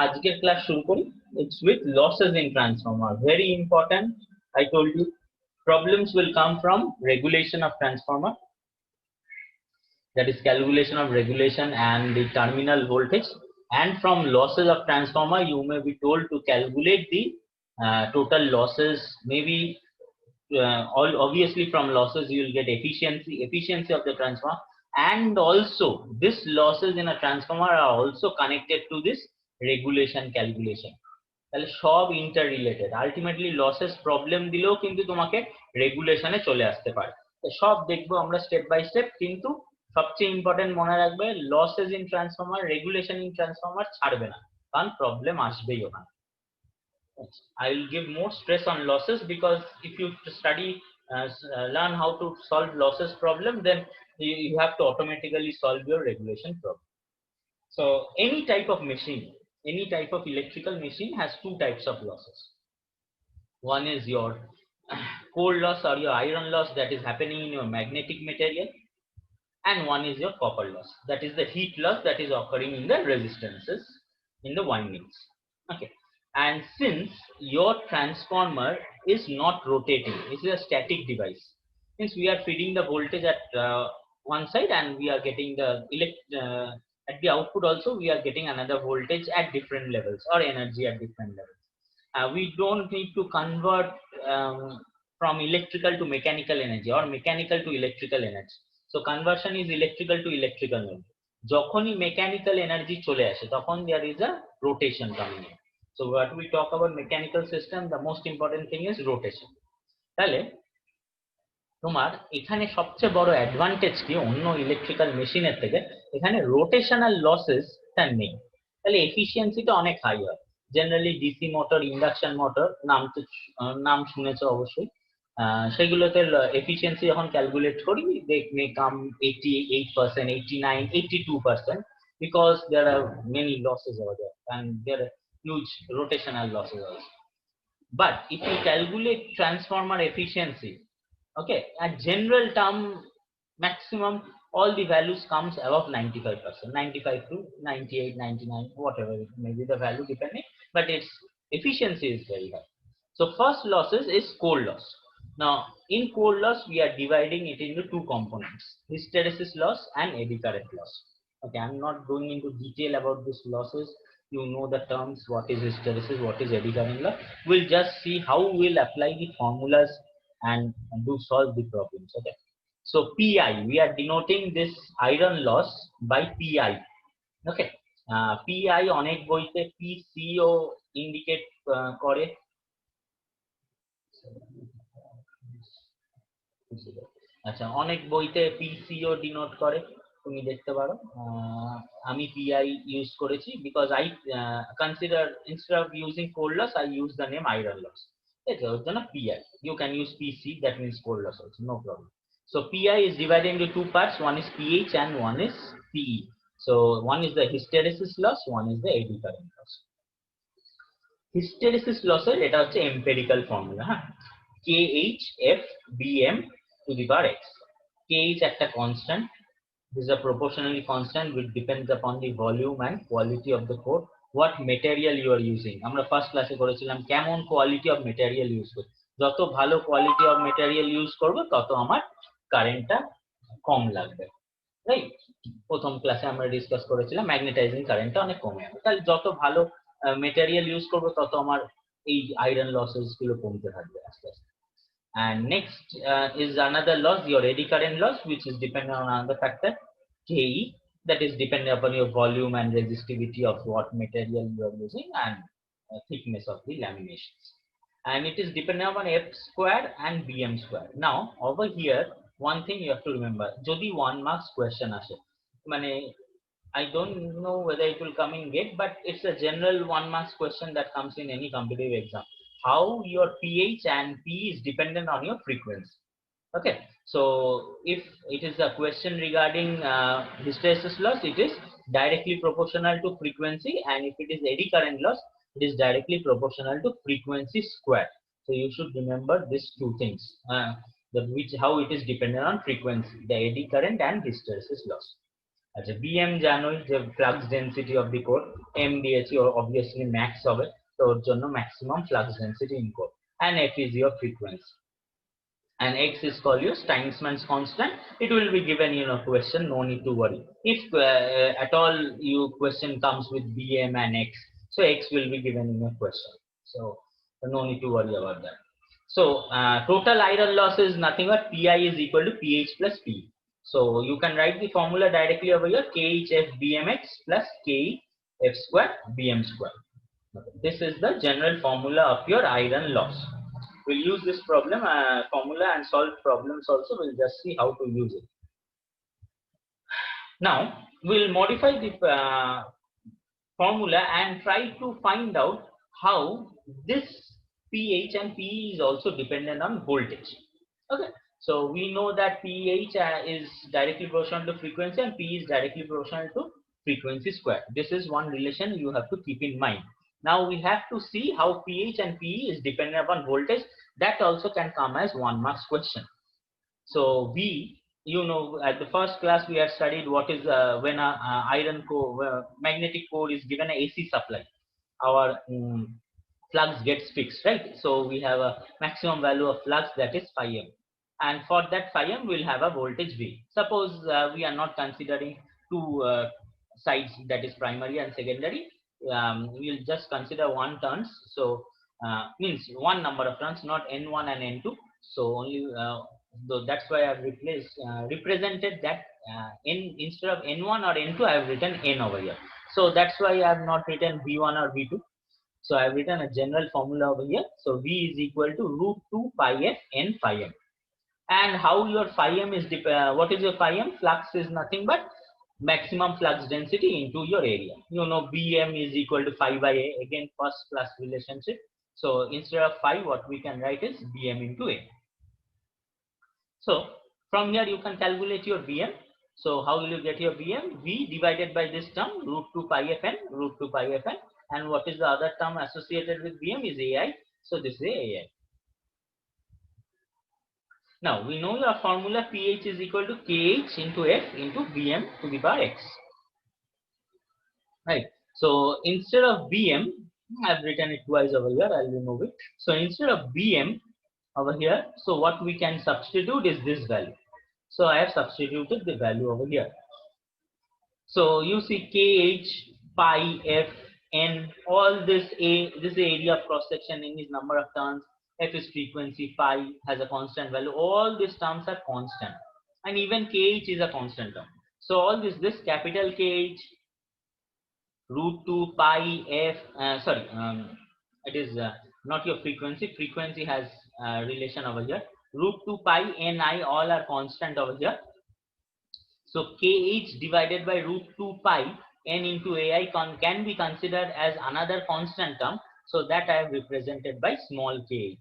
আজকের ক্লাস শুরু করি। It's with losses in transformer. Very important. I told you problems will come from regulation of transformer, that is calculation of regulation and the terminal voltage, and from losses of transformer you may be told to calculate the total losses. Maybe all obviously from losses you will get efficiency of the transformer, and also this losses in a transformer are also connected to this regulation calculation. তাহলে সব inter related, ultimately losses problem দিলেও কিন্তু তোমাকে রেগুলেশনে চলে আসতে পারে। তো সব দেখবো আমরা স্টেপ বাই স্টেপ, কিন্তু সবচেয়ে ইম্পর্টেন্ট মনে রাখবে losses in transformer, regulation in transformer ছাড়বে না, কারণ প্রবলেম আসবেই ওখানে। I will give more stress on losses because if you study, learn how to solve losses problem, then you have to automatically solve your regulation problem. So any type of machine, any type of electrical machine has two types of losses. One is your core loss or your iron loss that is happening in your magnetic material, and one is your copper loss, that is the heat loss that is occurring in the resistances in the windings. Okay, and since your transformer is not rotating, it is a static device, since we are feeding the voltage at one side and we are getting the at the output also we are getting another voltage at different levels or energy at different levels. We don't need to convert from electrical to mechanical energy or mechanical to electrical energy. So conversion is electrical to electrical energy. যখনই mechanical energy চলে আসে তখন there is a rotation coming in. So what we talk about mechanical system, the most important thing is rotation. তাহলে তোমার এখানে সবচেয়ে বড় advantage কি অন্য ইলেকট্রিক্যাল মেশিনের থেকে, এখানে রোটেশনাল লসেসটা নেই, তাহলে এফিসিয়েন্সিটা অনেক হাই হয়। Generally DC motor, induction motor নাম শুনেছো অবশ্যই, সেগুলোতে এফিসিয়েন্সি যখন ক্যালকুলেট করি they may come 88%, 89, 82%, because there are many losses over there and there are huge rotational losses also. But if you calculate transformer efficiency, okay, at general term, maximum all the values comes above 95%, 95 to 98, 99, whatever it may be the value depending, but its efficiency is very high. So first losses is core loss. Now in core loss we are dividing it into two components, hysteresis loss and eddy current loss. Okay, I'm not going into detail about these losses. You know the terms, what is hysteresis, what is eddy current loss. We'll just see how we'll apply the formulas and do solve the problems. Okay, so pi, we are denoting this iron loss by pi. Okay, pi অনেক বইতে pco indicate করে, আচ্ছা অনেক বইতে PCO denote করে, তুমি দেখতে পারো। আমি পিআই ইউজ করেছি because I consider instead of using core loss I use the name iron loss. ঠিক আছে, ওর জন্য PI, you can use PC, that means core loss also, no problem. So PI is divided into two parts, one is PH and one is PE. So one is the hysteresis loss, one is the eddy current loss. Hysteresis loss এর এটা হচ্ছে empirical formula, হ্যাঁ, KHFBM to the power x. KH একটা constant, this is a proportionally constant which depends upon the volume and quality of the core, what material you are using. আমরা first ক্লাসে করেছিলাম কেমন quality of material use করি, যত ভালো quality of material use করব তত আমার কারেন্টটা কম লাগবে, রাইট? প্রথম ক্লাসে আমরা ডিসকাস করেছিলাম ম্যাগনেটাইজিং কারেন্টটা অনেক কমে যাবে, তাহলে যত ভালো মেটেরিয়াল ইউজ করবো তত আমার এই আয়রন লসেস গুলো কমতে থাকবে আস্তে আস্তে। And next is another loss, your eddy current loss, which is dependent on another factor, Ke, that is dependent upon your volume and resistivity of what material you are using and thickness of the laminations. And it is dependent upon f square and bm square. Now over here one thing you have to remember, jodi 1 marks question ashe, mane I don't know whether it will come in GATE, but it's a general 1 marks question that comes in any competitive exam. How your pH and P is dependent on your frequency. Okay, so if it is a question regarding hysteresis loss, it is directly proportional to frequency, and if it is eddy current loss, it is directly proportional to frequency square. So you should remember these two things, how it is dependent on frequency, the eddy current and hysteresis loss. अच्छा BM জানোই যে flux density of the core, M দিয়েছি obviously max হবে, তো ওর জন্য maximum flux density in core, and F is your frequency, and X is called your Steinsman's constant. It will be given question, no need to worry. If at all you question comes with BM and X, so X will be given in a question, so no need to worry about that. So total iron loss is nothing but Pi is equal to Ph plus P. So you can write the formula directly over here, KHF BMX plus KF square BM square. This is the general formula of your iron loss. We'll use this formula and solve problems also. We'll just see how to use it. Now we'll modify the formula and try to find out how this pH and PE is also dependent on voltage. Okay, so we know that pH is directly proportional to frequency and PE is directly proportional to frequency square. This is one relation you have to keep in mind. Now we have to see how pH and PE is dependent upon voltage. That also can come as 1 marks question. So at the first class we have studied what is when a iron core magnetic core is given a AC supply, our flux gets fixed, right? So we have a maximum value of flux, that is phi m, and for that phi m we'll have a voltage V. Suppose we are not considering two sides, that is primary and secondary. We'll just consider one turns, so means one number of turns, not n1 and n2. So only so that's why I've represented that instead of n1 or n2 I have written n over here. So that's why I have not written v1 or v2. So I have written a general formula over here. So V is equal to root 2 pi f n phi m. And how your phi m is what is your phi m? Flux is nothing but maximum flux density into your area. Bm is equal to phi by a, again first plus relationship. So instead of phi, what we can write is Bm into a. So from here you can calculate your Vm. So how will you get your Vm? V divided by this term, root 2 pi fn, root 2 pi fn. And what is the other term associated with Vm is Ai. So this is Ai. Now we know your formula pH is equal to Kh into F into Vm to the power x. Right. So instead of Vm, I've written it twice over here. I'll remove it. So instead of Vm over here, so what we can substitute is this value. So I have substituted the value over here. So you see Kh, pi, f, n, all this area of cross section, n is number of turns, f is frequency, phi has a constant value. All these terms are constant, and even Kh is a constant term. So all this capital Kh, root 2 pi f, it is not your frequency. Frequency has relation over here. Root 2 pi ni, all are constant over here. So Kh divided by root 2 pi n into Ai can be considered as another constant term. So that I have represented by small kh.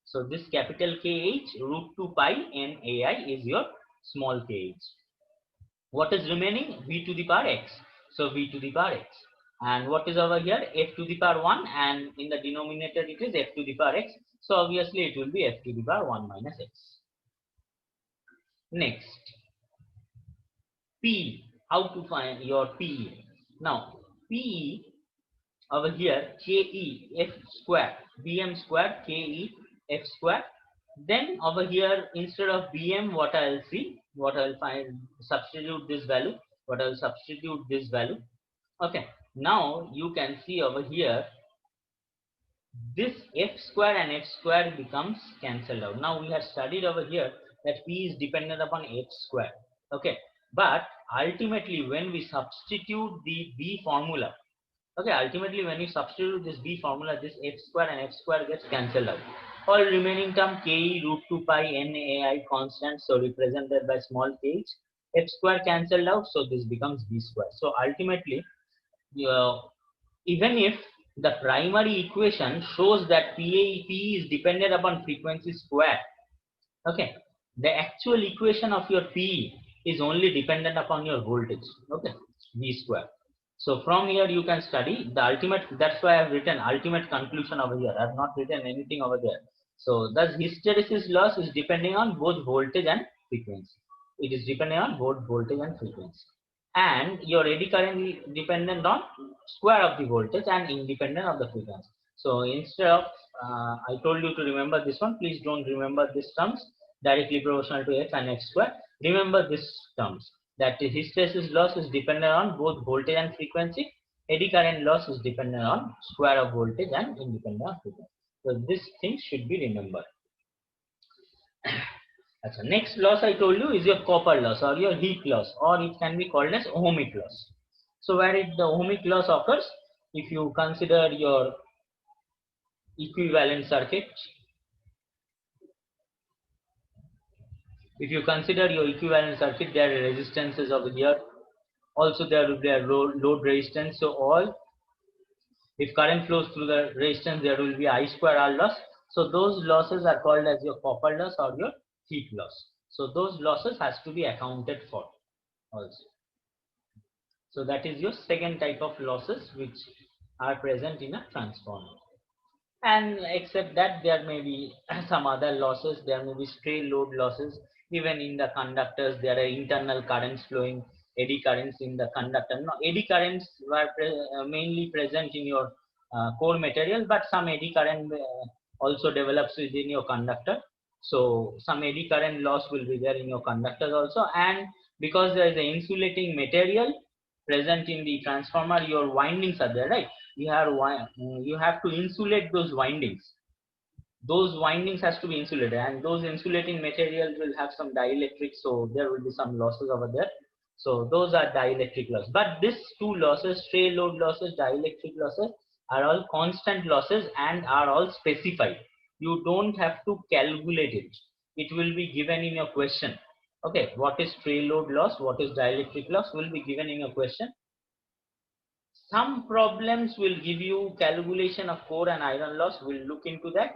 So this capital Kh, root 2 pi n Ai is your small kh. What is remaining? V to the power x. So V to the power x. And what is over here? F to the power 1, and in the denominator it is f to the power x. So obviously it will be f to the power 1 minus x. Next, P. How to find your P? Now P over here, Ke f square Bm square Ke f square. Then over here, instead of Bm, what I'll find, substitute this value. Okay, now you can see over here, this f square and f square becomes cancelled out. Now we have studied over here that P is dependent upon f square. Okay, but ultimately when we substitute the B formula, okay, when you substitute this B formula, this f square and f square gets cancelled out. All remaining term Ke root 2 pi n Ai constant, so represented by small kh. F square cancelled out, so this becomes B square. So ultimately, even if the primary equation shows that P is dependent upon frequency square, okay, the actual equation of your P is only dependent upon your voltage, okay, V square. So from here you can study the ultimate. That's why I have written ultimate conclusion over here. I have not written anything over there. So thus hysteresis loss is depending on both voltage and frequency. It is depending on both voltage and frequency. and your eddy current is dependent on square of the voltage and independent of the frequency. So instead of I told you to remember this one, please don't remember these terms, directly proportional to F and F square. Remember these terms, that the hysteresis loss is dependent on both voltage and frequency. Eddy current loss is dependent on square of voltage and independent of frequency. So this thing should be remembered. Next loss I told you is your copper loss or your heat loss, or it can be called as ohmic loss. So where the ohmic loss occurs, if you consider your equivalent circuit, there are resistances over here. Also there will be a load resistance. So all, if current flows through the resistance, there will be I square R loss. So those losses are called as your copper loss or your heat loss. So those losses has to be accounted for also. So that is your second type of losses which are present in a transformer. And except that, there may be some other losses. There may be stray load losses. Even in the conductors, there are internal currents flowing, eddy currents in the conductor. Now, eddy currents were mainly present in your core material, but some eddy current also develops within your conductor. So some eddy current loss will be there in your conductors also. And because there is an insulating material present in the transformer, your windings are there, right? You have to insulate those windings. Those windings has to be insulated, and those insulating materials will have some dielectric, so there will be some losses over there. So those are dielectric losses. But these two losses, stray load losses, dielectric losses, are all constant losses and are all specified. You don't have to calculate it. It will be given in your question. Okay, what is stray load loss, what is dielectric loss will be given in your question. Some problems will give you calculation of core and iron loss. We'll look into that.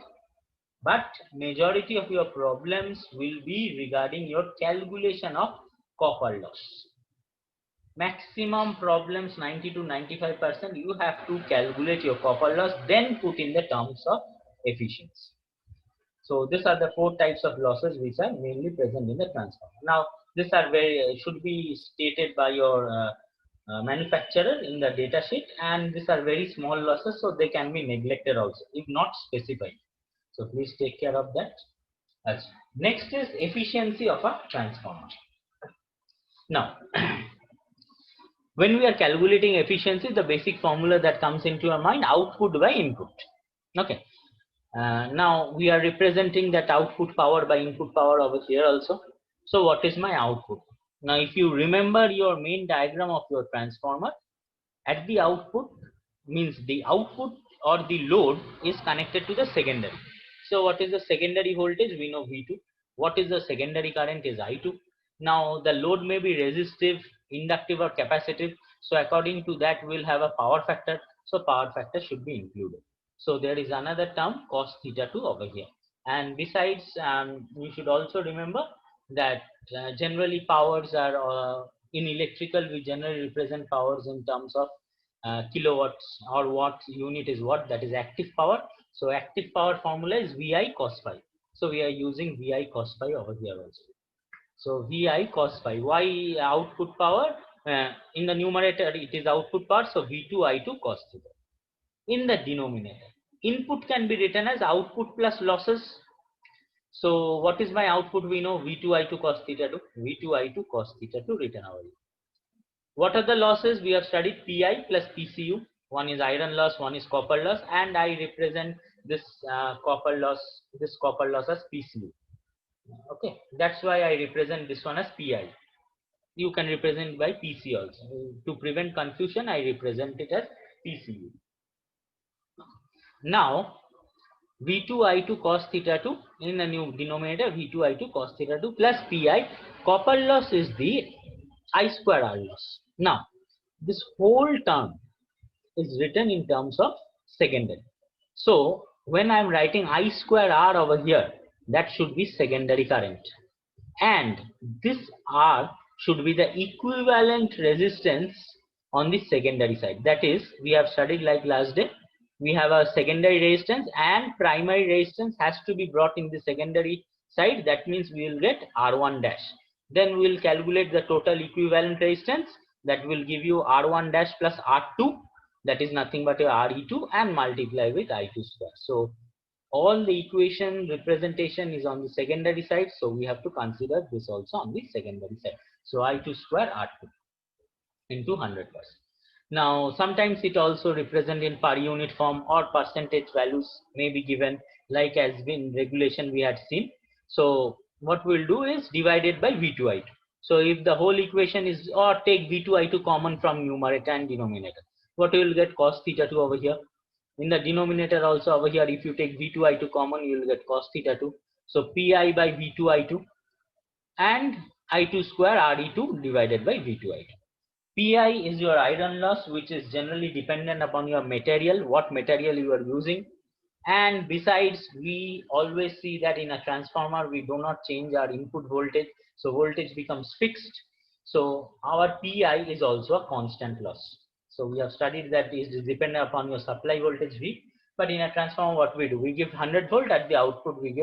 But majority of your problems will be regarding your calculation of copper loss. Maximum problems, 90 to 95%, you have to calculate your copper loss, then put in the terms of efficiency. So these are the four types of losses which are mainly present in the transformer. Now, these are should be stated by your manufacturer in the data sheet, and these are very small losses, so they can be neglected also if not specified. So please take care of that. Next is efficiency of a transformer. Now, when we are calculating efficiency, the basic formula that comes into your mind, output by input. Okay. Now we are representing that output power by input power over here also. So what is my output? Now if you remember your main diagram of your transformer, at the output means the output or the load is connected to the secondary. So what is the secondary voltage? We know V2. What is the secondary current? Is I2. Now the load may be resistive, inductive or capacitive. So according to that we'll have a power factor. So power factor should be included. So there is another term cos theta 2 over here. And besides, we should also remember that generally powers are in electrical, we generally represent powers in terms of kilowatts, or watt unit is what, that is active power. So active power formula is VI cos phi. So we are using VI cos phi over here also. So VI cos phi. Why output power? In the numerator it is output power, so V2 I2 cos theta. In the denominator, input can be written as output plus losses. So what is my output? We know V2 I2 cos theta 2, V2 I2 cos theta 2 written over here. What are the losses? We have studied Pi plus PCU. One is iron loss, one is copper loss, and I represent this copper loss as PCU. Okay, that's why I represent this one as Pi. You can represent by PC also. To prevent confusion, I represent it as PCU. Now, V2 I2 cos theta 2 in the new denominator, V2 I2 cos theta 2 plus Pi. Copper loss is the I square R loss. Now, this whole term is written in terms of secondary. So, when I am writing I square R over here, that should be secondary current. And this R should be the equivalent resistance on the secondary side. That is, we have studied like last day. We have a secondary resistance and primary resistance has to be brought in the secondary side. That means we will get R1 dash. Then we will calculate the total equivalent resistance. that will give you R1 dash plus R2, that is nothing but your RE2, and multiply with I2 square. So all the equation representation is on the secondary side, so we have to consider this also on the secondary side. So I2 square R2 into 100%. Now sometimes it also represent in per unit form, or percentage values may be given, like as in regulation we had seen. So what we'll do is divided by V2I2. So if the whole equation is, or take V2I2 common from numerator and denominator, what you will get cos theta 2 over here. In the denominator also over here, if you take V2I2 common, you will get cos theta 2. So Pi by V2I2 and I2 square RE2 divided by V2I2. Pi is your iron loss, which is generally dependent upon your material, what material you are using. And besides, we always see that in a transformer, we do not change our input voltage. So voltage becomes fixed. So our Pi is also a constant loss. So we have studied that it is dependent upon your supply voltage V. But in a transformer, what we do? We give 100 volt, at the output we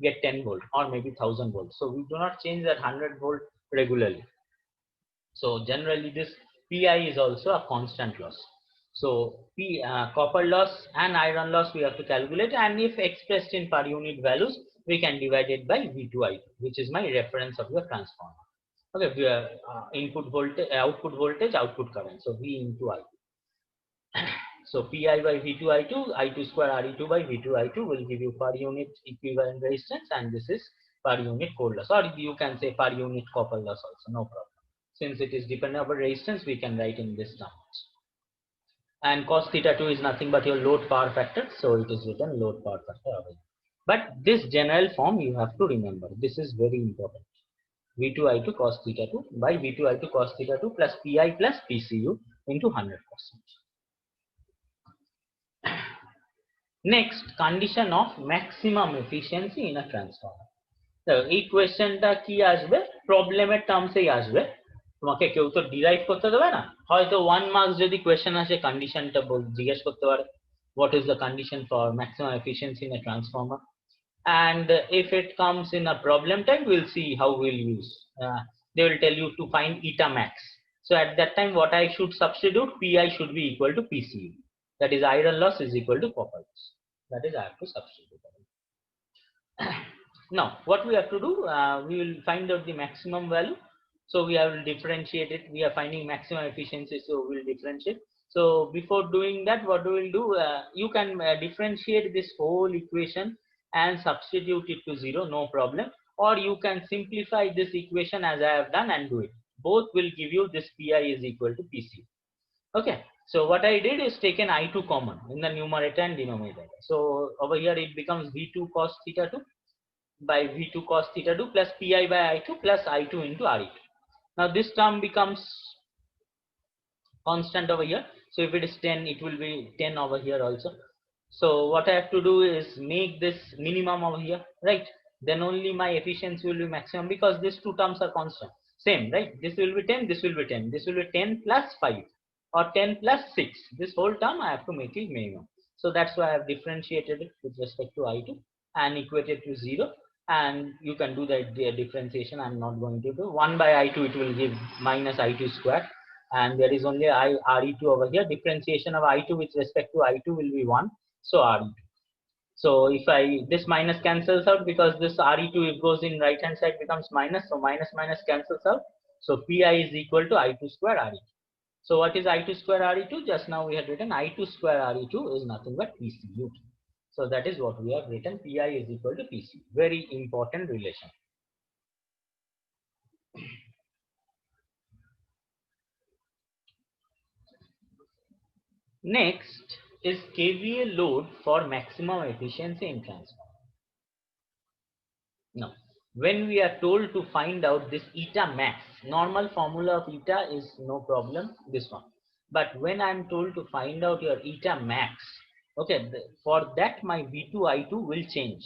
get 10 volt or maybe 1000 volts. So we do not change that 100 volt regularly. So generally this Pi is also a constant loss. So copper loss and iron loss we have to calculate, and if expressed in per unit values, we can divide it by V2I, which is my reference of your transformer. Okay, we are, input voltage, output current. So V into I. So Pi by V2I2, I2 square RE2 by V2I2 will give you per unit equivalent resistance, and this is per unit core loss, or you can say per unit copper loss also, no problem. Since it is dependent upon resistance, we can write in this terms. And cos theta 2 is nothing but your load power factor, so it is written load power factor away. But this general form you have to remember. This is very important. V2I2 cos theta 2 by V2I2 cos theta 2 plus Pi plus PCU into 100%. Next, condition of maximum efficiency in a transformer. So এই কোয়েশ্চেনটা কি আসবে, প্রবলেমের টার্মসেই আসবে, তোমাকে কেউ তো derive করতে দেবে না, হয়তো 1 মার্কস যদি কোয়েশ্চেন আসে কন্ডিশনটা জিজ্ঞেস করতে পারে, what is the condition for maximum efficiency in a transformer, and if it comes in a problem type, we'll see how we'll use. They will tell you to find eta max. So at that time what I should substitute, Pi should be equal to PCU, that is iron loss is equal to copper loss, that is I have to substitute. Now what we have to do, we will find out the maximum value. So we have to differentiate it. We are finding maximum efficiency, so we'll differentiate. So before doing that, what we will do, you can differentiate this whole equation and substitute it to 0, no problem, or you can simplify this equation as I have done and do it. Both will give you this Pi is equal to PC. Okay, so what I did is taken I2 common in the numerator and denominator. So over here it becomes V2 cos theta 2 by V2 cos theta 2 plus Pi by I2 plus I2 into RE2. Now this term becomes constant over here. So if it is 10, it will be 10 over here also. So what I have to do is make this minimum over here, right? Then only my efficiency will be maximum, because these two terms are constant. Same, right? This will be 10, this will be 10. This will be 10 plus 5 or 10 plus 6. This whole term I have to make it minimum. So that's why I have differentiated it with respect to I2 and equated to 0. And you can do the differentiation. I'm not going to do 1 by I2, it will give minus I2 square, and there is only RE2 over here. Differentiation of I2 with respect to I2 will be 1, so RE2. So if this minus cancels out, because this RE2 if goes in right hand side becomes minus, so minus minus cancels out. So Pi is equal to I2 square RE2. So what is I2 square RE2? Just now we had written I2 square RE2 is nothing but PCU. So that is what we have written, Pi is equal to PC. Very important relation. Next is KVA load for maximum efficiency in transformer. Now, when we are told to find out this eta max, normal formula of eta is no problem, this one. But when I'm told to find out your eta max, okay, for that my V2I2 will change.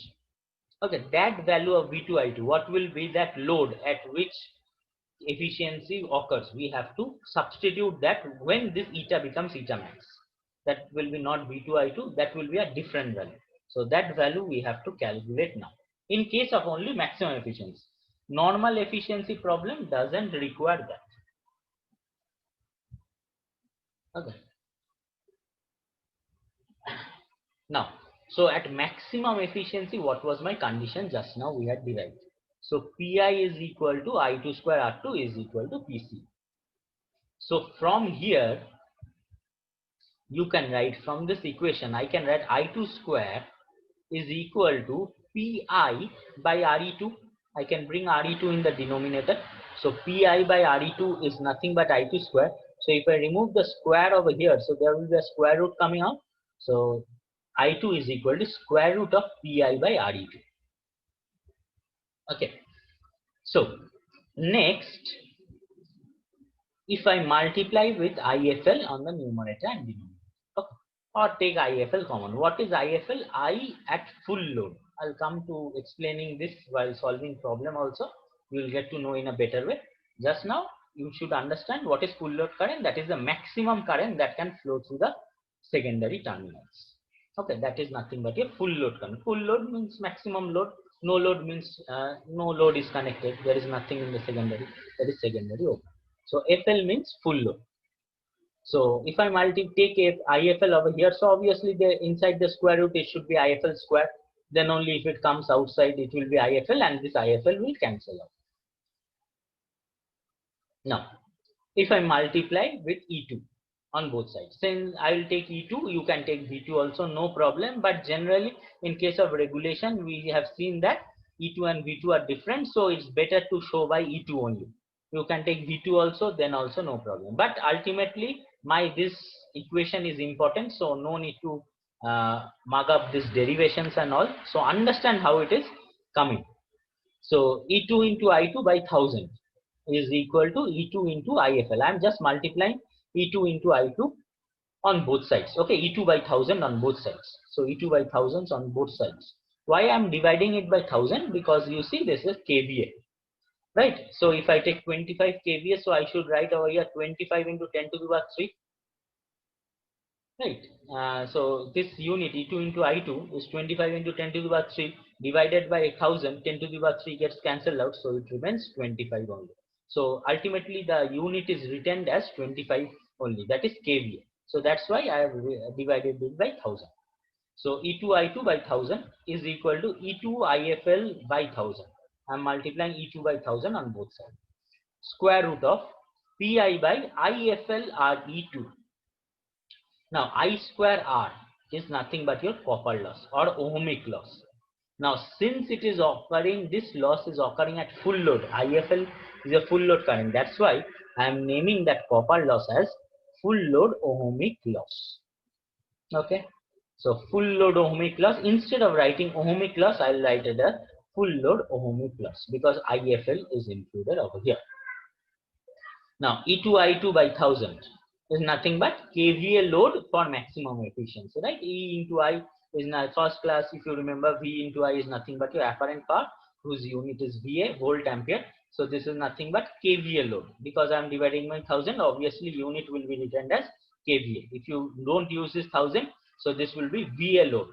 Okay, that value of V2I2, what will be that load at which efficiency occurs? We have to substitute that when this eta becomes eta max. That will be not V2I2, that will be a different value. So that value we have to calculate now. In case of only maximum efficiency, normal efficiency problem doesn't require that. Okay. Now, so at maximum efficiency, what was my condition just now we had derived? So Pi is equal to I2 square R2 is equal to PC. So from here, you can write from this equation, I can write I2 square is equal to Pi by Re2. I can bring Re2 in the denominator. So Pi by Re2 is nothing but I2 square. So if I remove the square over here, so there will be a square root coming out. So I2 is equal to square root of Pi by Re2. Okay. So next, if I multiply with IFL on the numerator and denominator, okay, or take IFL common. What is IFL? I at full load. I'll come to explaining this while solving problem also. You will get to know in a better way. Just now, you should understand what is full load current. That is the maximum current that can flow through the secondary terminals. Okay, that is nothing but a full load current. Full load means maximum load. No load means no load is connected. There is nothing in the secondary. That is secondary open. So FL means full load. So if I take IFL over here, so obviously the inside the square root it should be IFL square. Then only if it comes outside it will be IFL, and this IFL will cancel out. Now, if I multiply with E2 on both sides, since I will take E2, you can take V2 also, no problem. But generally, in case of regulation, we have seen that E2 and V2 are different, so it's better to show by E2 only. You can take V2 also, then also no problem. But ultimately, this equation is important, so no need to mug up these derivations and all. So understand how it is coming. So E2 into I2 by 1000 is equal to E2 into IFL. I am just multiplying E2 into I2 on both sides. Okay, E2 by 1000 on both sides. So E2 by thousands on both sides. Why I am dividing it by 1000? Because you see this is kVA, right? So if I take 25 kVA, so I should write over here 25 into 10 to the power 3. Right. So this unit E2 into I2 is 25 into 10 to the power 3 divided by 1000. 10 to the power 3 gets cancelled out, so it remains 25 only. So ultimately the unit is written as 25 only, that is kVA. So that's why I have divided it by 1000. So E2 I2 by 1000 is equal to E2 IFL by 1000. I'm multiplying E2 by 1000 on both sides. Square root of Pi by IFL Re2. Now I square R is nothing but your copper loss or ohmic loss. Now since it is occurring, this loss is occurring at full load. IFL is a full load current. That's why I am naming that copper loss as full load ohmic loss. Okay. So full load ohmic loss, instead of writing ohmic loss, I'll write it as full load ohmic loss because IFL is included over here. Now E2 I2 by 1000 is nothing but kVA load for maximum efficiency, right? E into I is in first class, if you remember, V into I is nothing but your apparent power, whose unit is VA, volt ampere. So this is nothing but kVA load. Because I am dividing by 1000, obviously unit will be written as kVA. If you don't use this 1000, so this will be VA load.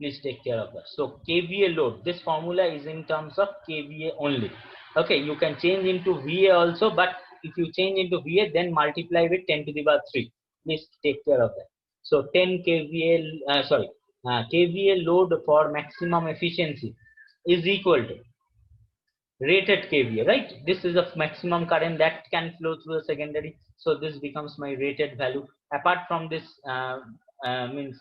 Please take care of that. So kVA load, this formula is in terms of kVA only. Okay, you can change into VA also, but if you change into VA, then multiply with 10 to the power 3. Please take care of that. So 10 kVA, kVA load for maximum efficiency is equal to rated kVA, right? This is a maximum current that can flow through the secondary. So this becomes my rated value. Apart from this, means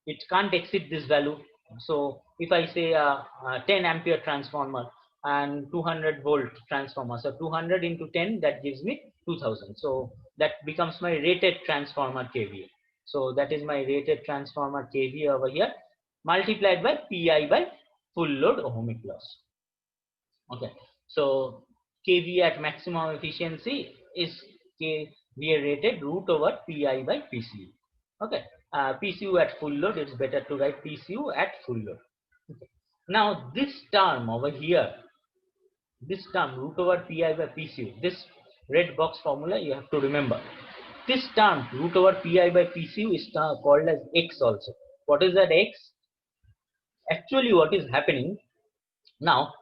it can't exceed this value. So if I say a 10 ampere transformer and 200 volt transformer, so 200 into 10, that gives me 2000. So that becomes my rated transformer kVA. So that is my rated transformer kVA over here, multiplied by Pi by full load ohmic loss. Okay, so kVA at maximum efficiency is kVA rated root over Pi by PCU. Okay, PCU at full load, it's better to write PCU at full load. Okay. Now this term over here, this term root over Pi by PCU, this red box formula you have to remember. This term root over Pi by PCU is called as X also. What is that X? Actually what is happening now,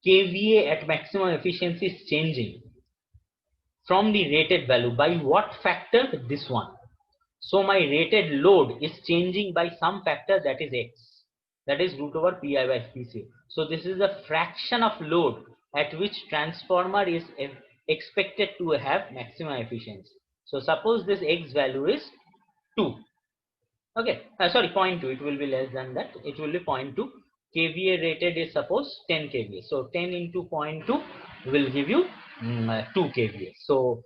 kVA at maximum efficiency is changing from the rated value by what factor? This one. So my rated load is changing by some factor, that is x, that is root over pi by pcu. So this is a fraction of load at which transformer is expected to have maximum efficiency. So suppose this x value is 2. Okay, sorry, 0.2. It will be less than that. It will be 0.2. kVA rated is suppose 10 kVA. So 10 into 0.2 will give you 2 kVA. So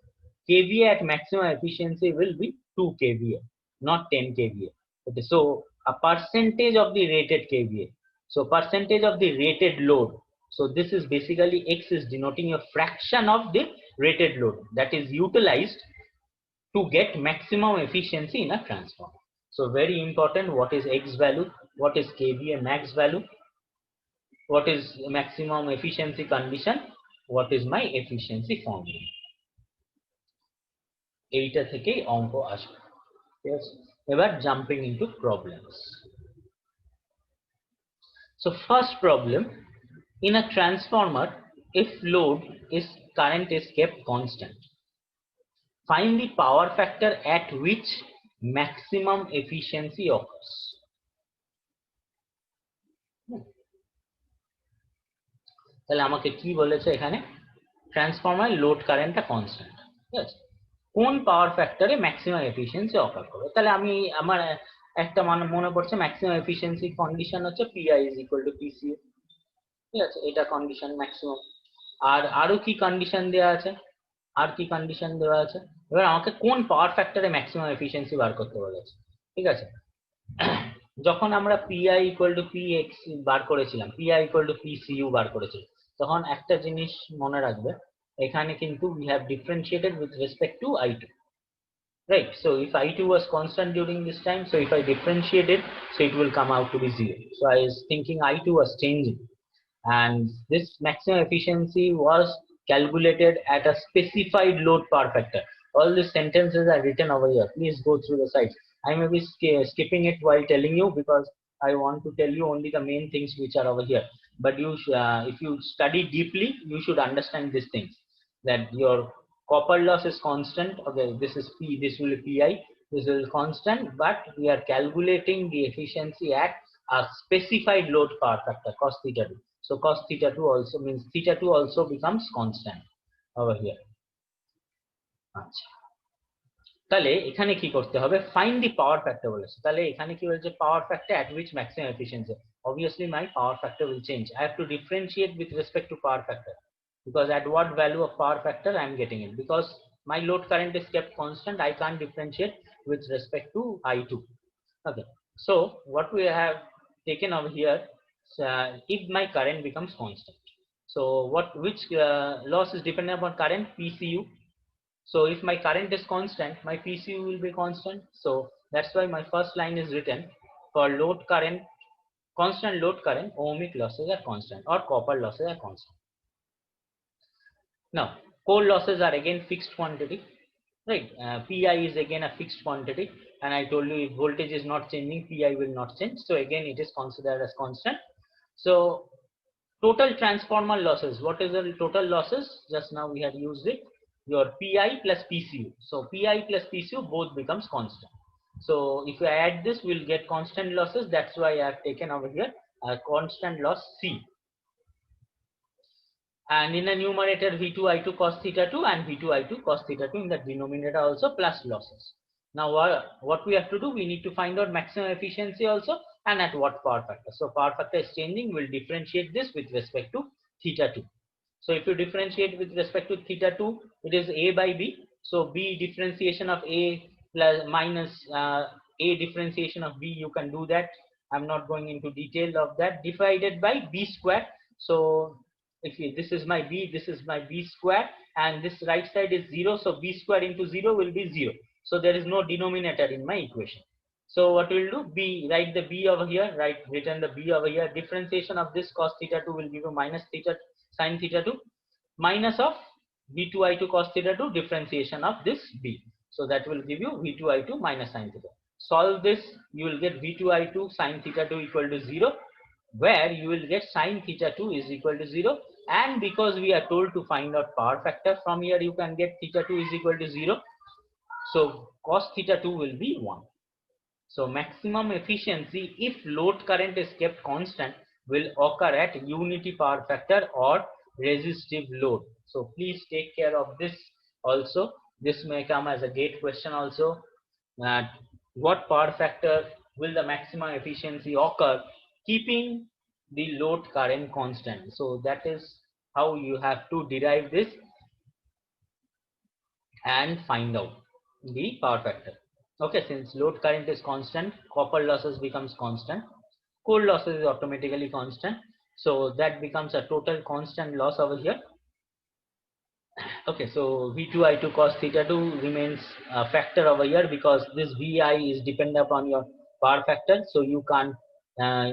kVA at maximum efficiency will be 2 kVA, not 10 kVA. Okay, so a percentage of the rated kVA. So percentage of the rated load. So this is basically x is denoting a fraction of the rated load that is utilized to get maximum efficiency in a transformer. So very important, what is x value, what is kVA max value, what is maximum efficiency condition, what is my efficiency formula. এইটা থেকেই অঙ্ক আসবে। এবার jumping into problems. So first problem, in a transformer, if load is current is kept constant, find the power factor at which maximum efficiency occurs. তাহলে আমাকে কি বলেছে এখানে, ট্রান্সফরমার লোড কারেন্টটা কনস্ট্যান্ট, ঠিক আছে, কোন পাওয়ার ফ্যাক্টরে ম্যাক্সিমাম এফিসিয়েন্সি অকার করবে। তাহলে আমি আমার একটা মনে পড়ছে ম্যাক্সিমাম এফিসিয়েন্সি কন্ডিশন হচ্ছে পিআই ইজ ইকুয়াল টু পিসিউ, ঠিক আছে, এটা কন্ডিশন ম্যাক্সিমাম। আর আরো কি কন্ডিশন দেওয়া আছে, আর কি কন্ডিশন দেওয়া আছে, এবার আমাকে কোন পাওয়ার ফ্যাক্টরে ম্যাক্সিমাম এফিসিয়েন্সি বার করতে বলেছে, ঠিক আছে। যখন আমরা পিআই ইকুয়াল টু পিএক্স বার করেছিলাম, পিআই ইকুয়াল টু পিসিইউ বার করেছিলাম, তখন একটা জিনিস মনে রাখবে, এখানে কিন্তু we have differentiated with respect to I2, right? So if I2 was constant during this time, so if I differentiate it, so it will come out to be 0. So I was thinking I2 was changing, and this maximum efficiency was calculated at a specified load power factor. All these sentences are written over here. Please go through the site. I may be skipping it while telling you because I want to tell you only the main things which are over here. But you, if you study deeply, you should understand these things. That your copper loss is constant. Okay, this is P. This will be PI. This is constant, but we are calculating the efficiency at a specified load power factor, cos theta 2. So cos theta 2 also means theta 2 also becomes constant over here. আচ্ছা, তাহলে এখানে কি করতে হবে, find the power factor বলেছে। তাহলে এখানে কি বলেছে, power factor at which maximum efficiency. Obviously my power factor will change. I have to differentiate with respect to power factor, because at what value of power factor I am getting it, because my load current is kept constant, I can't differentiate with respect to I2. Okay, so what we have taken over here, if my current becomes constant, so which loss is dependent upon current, PCU. So if my current is constant, my PCU will be constant. So that's why my first line is written, for load current, constant load current, ohmic losses are constant or copper losses are constant. Now core losses are again fixed quantity, right? PI is again a fixed quantity, and I told you if voltage is not changing, PI will not change. So again it is considered as constant. So total transformer losses, what is the total losses? Just now we had used it, your PI plus PCU. So PI plus PCU both becomes constant. So if we add this, we'll get constant losses. That's why I have taken over here a constant loss C. And in the numerator V2I2 cos theta 2 and V2I2 cos theta 2, in the denominator also plus losses. Now what we have to do, we need to find out maximum efficiency also, and at what power factor. So power factor is changing, we'll differentiate this with respect to theta 2. So if you differentiate with respect to theta 2, it is A by B. So B differentiation of A plus minus A differentiation of B, you can do that. I'm not going into detail of that. Divided by B square. So if this is my B, this is my B square, and this right side is 0. So B square into 0 will be 0. So there is no denominator in my equation. So what we'll do, B, write the B over here, written the B over here. Differentiation of this cos theta 2 will give you minus theta sin theta 2, minus of V2I2 cos theta 2, differentiation of this B. So that will give you V2I2 minus sin theta. Solve this, you will get V2I2 sin theta 2 equal to 0, where you will get sin theta 2 is equal to 0. And because we are told to find out power factor, from here you can get theta 2 is equal to 0. So cos theta 2 will be 1. So maximum efficiency if load current is kept constant will occur at unity power factor or resistive load. So please take care of this also. This may come as a gate question also. What power factor will the maximum efficiency occur keeping the load current constant? So that is how you have to derive this and find out the power factor. Okay, since load current is constant, copper losses becomes constant, coal losses is automatically constant, so that becomes a total constant loss over here. Okay, so V2I2 cos theta 2 remains a factor over here because this VI is dependent upon your power factor, so you can't uh,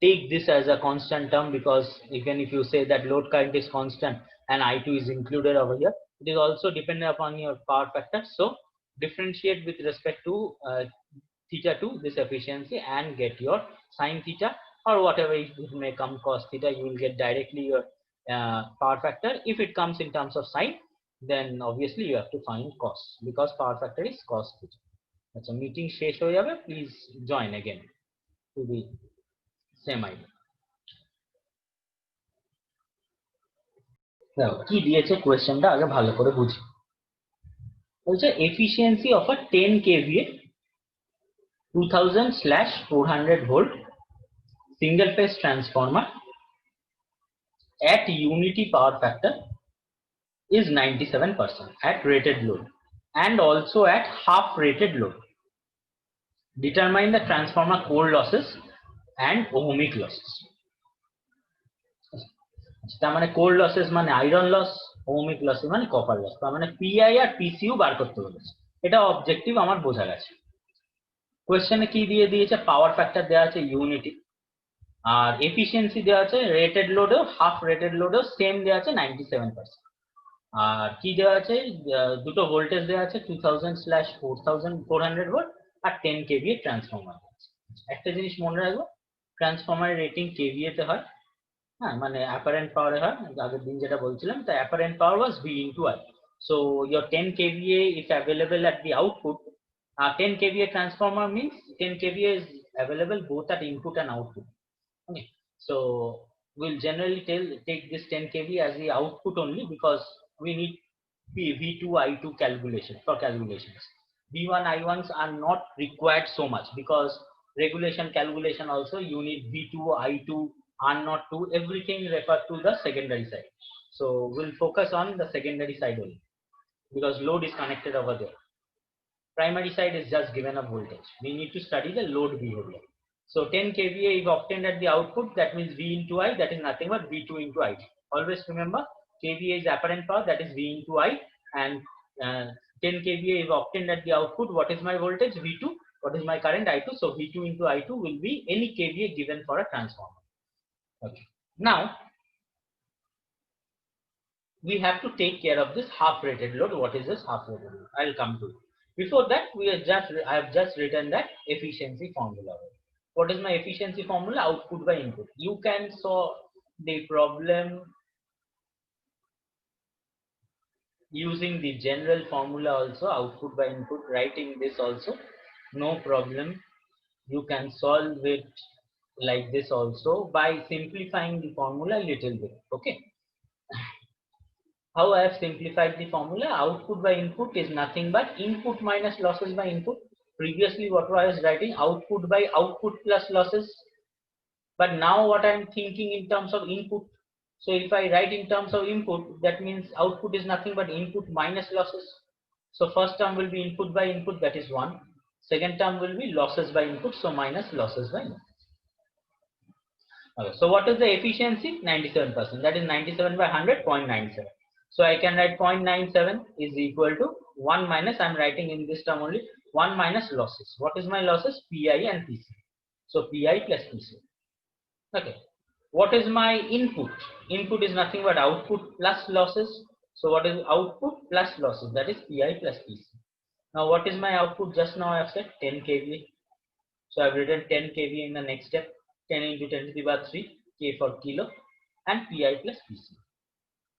take this as a constant term, because even if you say that load current is constant and I2 is included over here, it is also dependent upon your power factor. So differentiate with respect to theta 2 this efficiency and get your sine theta, or whatever it may come cos theta, you will get directly your power factor. If it comes in terms of sine, then obviously you have to find cos, because power factor is cos theta. That's a meeting shesh ho jabe, please join again to the same idea. কি দিয়েছে কোয়েশ্চেনটা আগে ভালো করে বুঝি। বলছে efficiency of a 10 kVA 2000/400 volt single phase transformer at unity power factor is 97% at rated load and also at half rated load. Determine the transformer core losses and ohmic losses. তার মানে কোর লসেস মানে iron loss, ohmic losses মানে copper loss. তার মানে PI আর পিসিউ বার করতে বলেছে, এটা objective আমার বোঝা গেছে। কোয়েশ্চেনে কি দিয়ে দিয়েছে, পাওয়ার ফ্যাক্টর দেওয়া আছে ইউনিটি, আর এফিসিয়েন্সি দেওয়া আছে রেটেড লোডেও হাফ রেটেড লোডেও সেম দেওয়া আছে 97%। আর কি দেওয়া আছে, দুটো ভোল্টেজ দেওয়া আছে 2000/400 ভোল্ট আর 10 কেভিএ ট্রান্সফরমার। একটা জিনিস মনে রাখবো, ট্রান্সফরমারের রেটিং কেভিএ তে হয়, হ্যাঁ মানে অ্যাপারেন্ট পাওয়ারে হয়, আগের দিন যেটা বলছিলাম, তো apparent power was V into I. So your 10 kVA is available at the output. 10 kVA transformer means 10 kVA is available both at input and output. Okay, so we'll generally take this 10 kVA as the output only, because we need V2 I2 calculation for calculations. V1 I1s are not required so much, because regulation calculation also you need V2 I2 are not to everything refer to the secondary side. So we'll focus on the secondary side only, because load is connected over there. Primary side is just given a voltage. We need to study the load behavior. So 10 kVA is obtained at the output, that means V into I, that is nothing but V2 into I. Always remember, kVA is apparent power, that is V into I, and 10 kVA is obtained at the output. What is my voltage? V2. What is my current? I2. So V2 into I2 will be any kVA given for a transformer. Okay. Now we have to take care of this half rated load. What is this half rated load? I'll come to it. Before that, I have just written that efficiency formula. What is my efficiency formula? Output by input. You can solve the problem using the general formula also, output by input, writing this also, no problem. You can solve it like this also by simplifying the formula a little bit. Okay. How I have simplified the formula, output by input is nothing but input minus losses by input. Previously what I was writing, output by output plus losses, but now what I am thinking in terms of input. So if I write in terms of input, that means output is nothing but input minus losses. So first term will be input by input, that is 1. Second term will be losses by input, so minus losses by input. Okay, so what is the efficiency? 97%, that is 97 by 100, 0.97. So I can write 0.97 is equal to 1 minus, I am writing in this term only, 1 minus losses. What is my losses? PI and PC. So PI plus PC. Okay. What is my input? Input is nothing but output plus losses. So what is output plus losses? That is PI plus PC. Now what is my output? Just now I have said 10 kVA. So I have written 10 kVA in the next step. 10 into 10 to the power 3, K for kilo, and PI plus PC.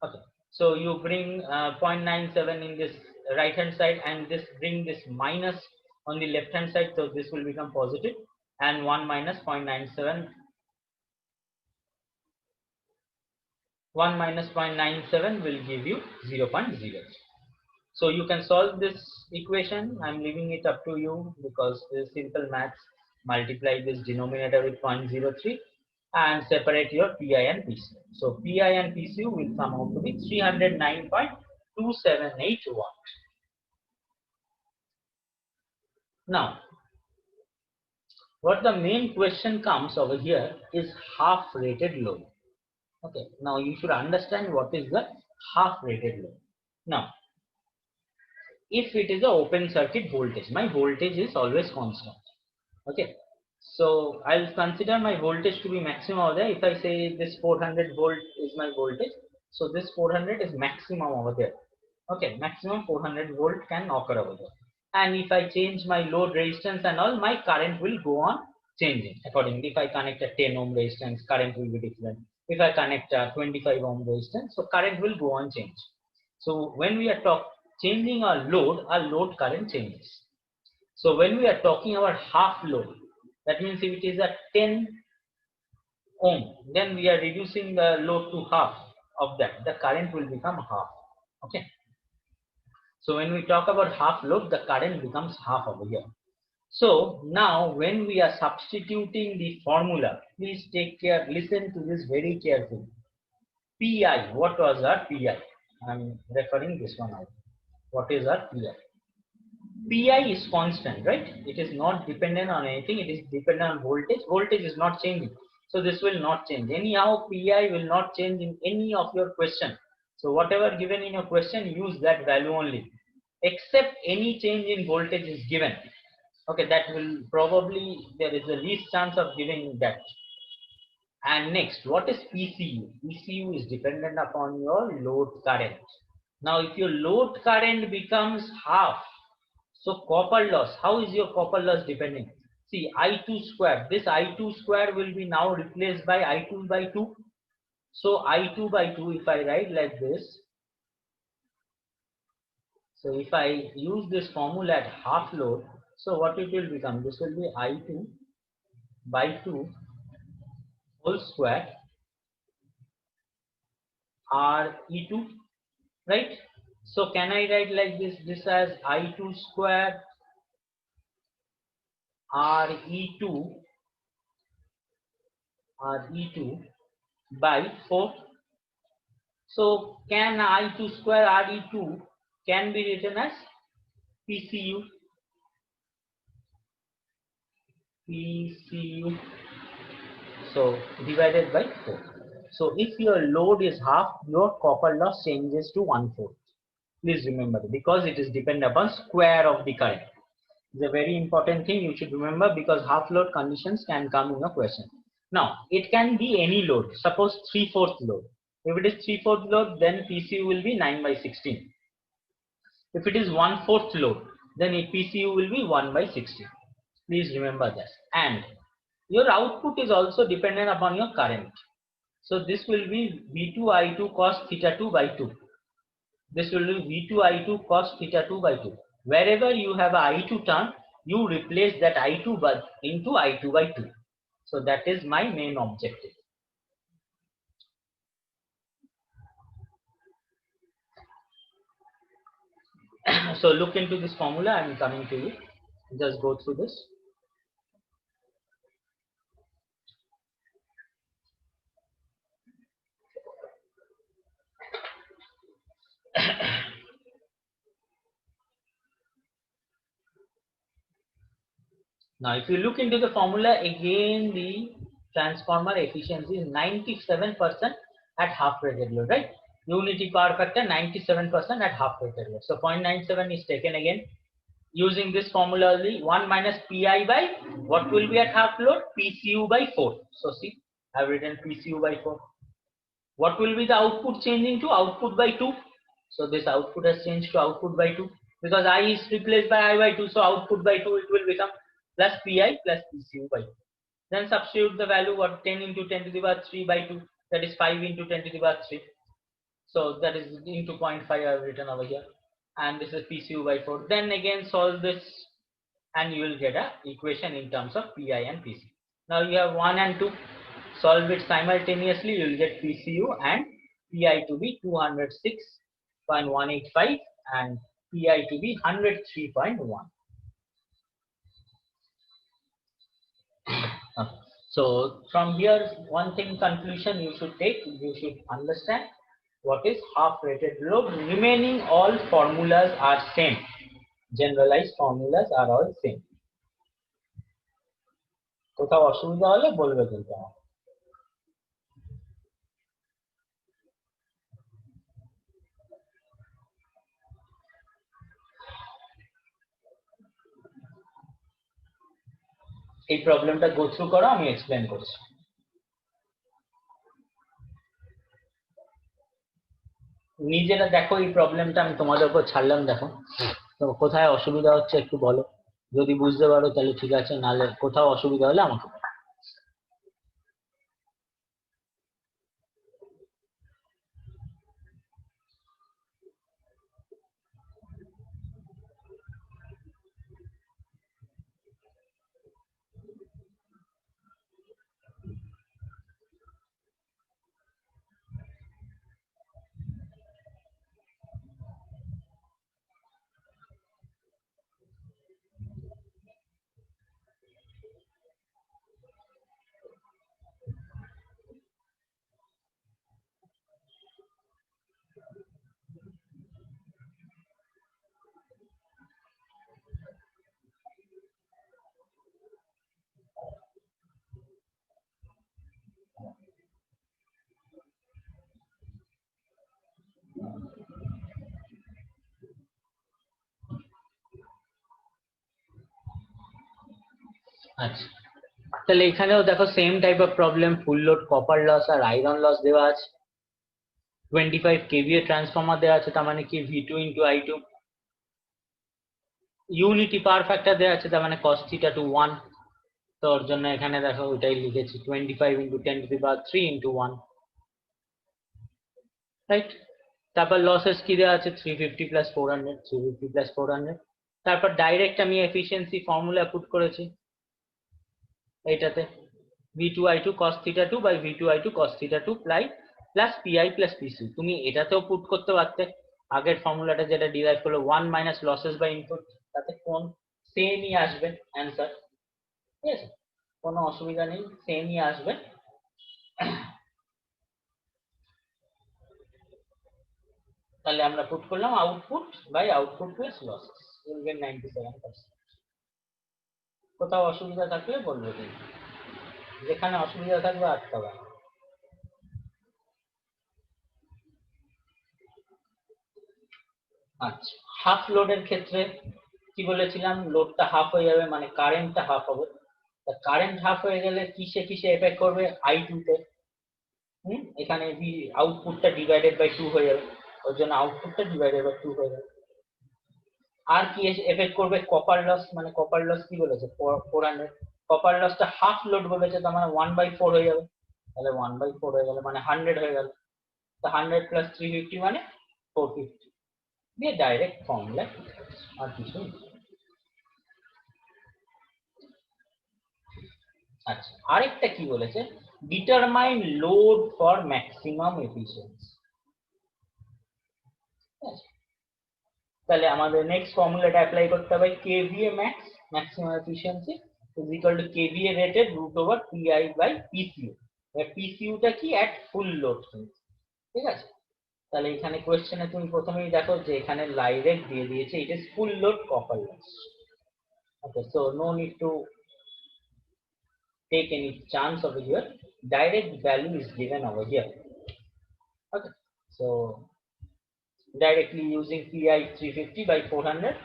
Okay. So you bring 0.97 in this right hand side and this bring this minus on the left hand side, so this will become positive, and 1 minus 0.97, 1 minus 0.97 will give you 0.0. So you can solve this equation. I'm leaving it up to you because this simple maths. Multiply this denominator with 0.03 and separate your PI and PCU. So PI and PCU will come out to be 309.278 watt. Now, what the main question comes over here is half rated load. Okay, now you should understand what is the half rated load. Now, if it is a open circuit voltage, my voltage is always constant. Okay, so I'll consider my voltage to be maximum over there. If I say this 400 volt is my voltage, so this 400 is maximum over there. Okay, maximum 400 volt can occur over there. And if I change my load resistance and all, my current will go on changing accordingly. If I connect a 10 ohm resistance, current will be different. If I connect a 25 ohm resistance, so current will go on change. So when we are changing our load current changes. So when we are talking about half load, that means if it is a 10 ohm, then we are reducing the load to half of that. The current will become half. Okay. So when we talk about half load, the current becomes half over here. So now when we are substituting the formula, please take care, listen to this very carefully. PI, what was our PI? I'm referring this one out. What is our PI? PI is constant, right? It is not dependent on anything. It is dependent on voltage. Voltage is not changing. So this will not change. Anyhow, PI will not change in any of your question. So whatever given in your question, use that value only. Except any change in voltage is given. Okay, that will probably, there is the least chance of giving that. And next, what is PCU? PCU is dependent upon your load current. Now, if your load current becomes half, so copper loss, how is your copper loss depending? See, I2 square, this I2 square will be now replaced by I2 by 2. So I2 by 2, if I write like this, so if I use this formula at half load, so what it will become? This will be I2 by 2 whole square RE2, right? So can I write like this as I2 square RE2 by 4. So can I2 square RE2 can be written as PCU. So divided by 4. So if your load is half, your copper loss changes to 1/4. Please remember, because it is dependent upon square of the current. It's a very important thing you should remember, because half load conditions can come in a question. Now, it can be any load. Suppose 3/4 load. If it is 3/4 load, then PCU will be 9/16. If it is 1/4 load, then PCU will be 1/60. Please remember that. And your output is also dependent upon your current. So this will be V2 I2 cos theta 2 by 2. This will be V2 I2 cos theta 2 by 2. Wherever you have a I2 term, you replace that I2 into I2 by 2. So that is my main objective. So look into this formula. I am coming to you. Just go through this. Now, if you look into the formula again, the transformer efficiency is 97% at half rated load, right? Unity power factor 97% at half rated load. So 0.97 is taken again. Using this formula only, 1 minus PI by what will be at half load? PCU by 4. So see, I have written PCU by 4. What will be the output changing to? Output by 2. So this output has changed to output by 2. Because I is replaced by I by 2. So output by 2 it will become plus PI plus PCU by 2. Then substitute the value of 10 into 10 to the power 3 by 2. That is 5 into 10 to the power 3. So that is into 0.5 I have written over here. and this is PCU by 4. Then again solve this and you will get a equation in terms of PI and PC. Now you have 1 and 2. Solve it simultaneously, you will get PCU and PI to be 206.185 and PI to be 103.1. So from here, one thing conclusion you should take, you should understand what is half rated load. Remaining all formulas are same. Generalized formulas are all same. কোথাও অসুবিধা হলে বলবে কিন্তু আমাকে। এই প্রবলেমটা go through করো, আমি এক্সপ্লেন করছি। নিজেরা দেখো এই প্রবলেমটা আমি তোমাদের উপর ছাড়লাম, দেখো তো কোথায় অসুবিধা হচ্ছে একটু বলো, যদি বুঝতে পারো তাহলে ঠিক আছে, নাহলে কোথাও অসুবিধা হলে আমাকে। আচ্ছা, তাহলে এখানেও দেখো same type of problem, full load copper loss আর আয়রন লস দেওয়া আছে, 25 kVA ট্রান্সফর্মার দেওয়া আছে, তার মানে কি V2 into I2, unity power factor দেওয়া আছে, তার মানে cos theta to 1, তো ওর জন্য এখানে দেখো ওইটাই লিখেছি 25 into 10 to the power 3 into 1, right. তারপর লসেস কি দেওয়া আছে 350 প্লাস 400, 350 প্লাস 400। তারপর ডাইরেক্ট আমি এফিসিয়েন্সি ফর্মুলা পুট করেছি এইটাতে, V2 I2 cos theta 2 by V2 I2 cos theta 2 plus PI plus PC। তুমি এটাতেও পুট করতে পারতে, আগের ফর্মুলাটা যেটা ডিরাইভ করলো 1 মাইনাস লসেস বাই ইনপুট, তাতে কোন সেমই আসবে অ্যান্সার, ঠিক আছে, কোনো অসুবিধা নেই, সেমই আসবে। তাহলে আমরা পুট করলাম output by output plus losses, will get 97%। কোথাও অসুবিধা থাকলে বলবো, কিন্তু যেখানে অসুবিধা থাকবে আটকাবে না। আচ্ছা, হাফ লোডের ক্ষেত্রে কি বলেছিলাম, লোডটা হাফ হয়ে যাবে মানে কারেন্টটা হাফ হবে, কারেন্ট হাফ হয়ে গেলে কিসে কিসে এফেক্ট করবে, I2 তে, এখানে আউটপুটটা ডিভাইডেড বাই 2 হয়ে যাবে, ওর জন্য আউটপুটটা ডিভাইডেড বাই 2 হয়ে যাবে। আর কি এফেক্ট করবে, কপার লস, মানে কপার লস কি বলেছে 400, কপার লসটা হাফ লোড বলেছে, তার মানে 1/4 হয়ে যাবে, তাহলে 1/4 হয়ে গেল মানে 100 হয়ে গেল, তো 100 প্লাস 350 মানে 450 দিয়ে ডাইরেক্ট ফর্মুলা, আর কিছু। আচ্ছা, আরেকটা কি বলেছে, determine load for maximum efficiency. তাহলে আমাদের নেক্সট ফর্মুলাটা অ্যাপ্লাই করতে হবে, KVA max maximum efficiency is equal to KVA rated root over PI by PCU। PCUটা কি অ্যাট ফুল লোড, ঠিক আছে। তাহলে এখানে কোশ্চেনে তুমি প্রথমেই দেখো যে এখানে ডাইরেক্ট দিয়ে দিয়েছে it is full load copper loss. Okay, so no need to take any chance over here, direct value is given over here. Okay, so directly using PI 350 by 400,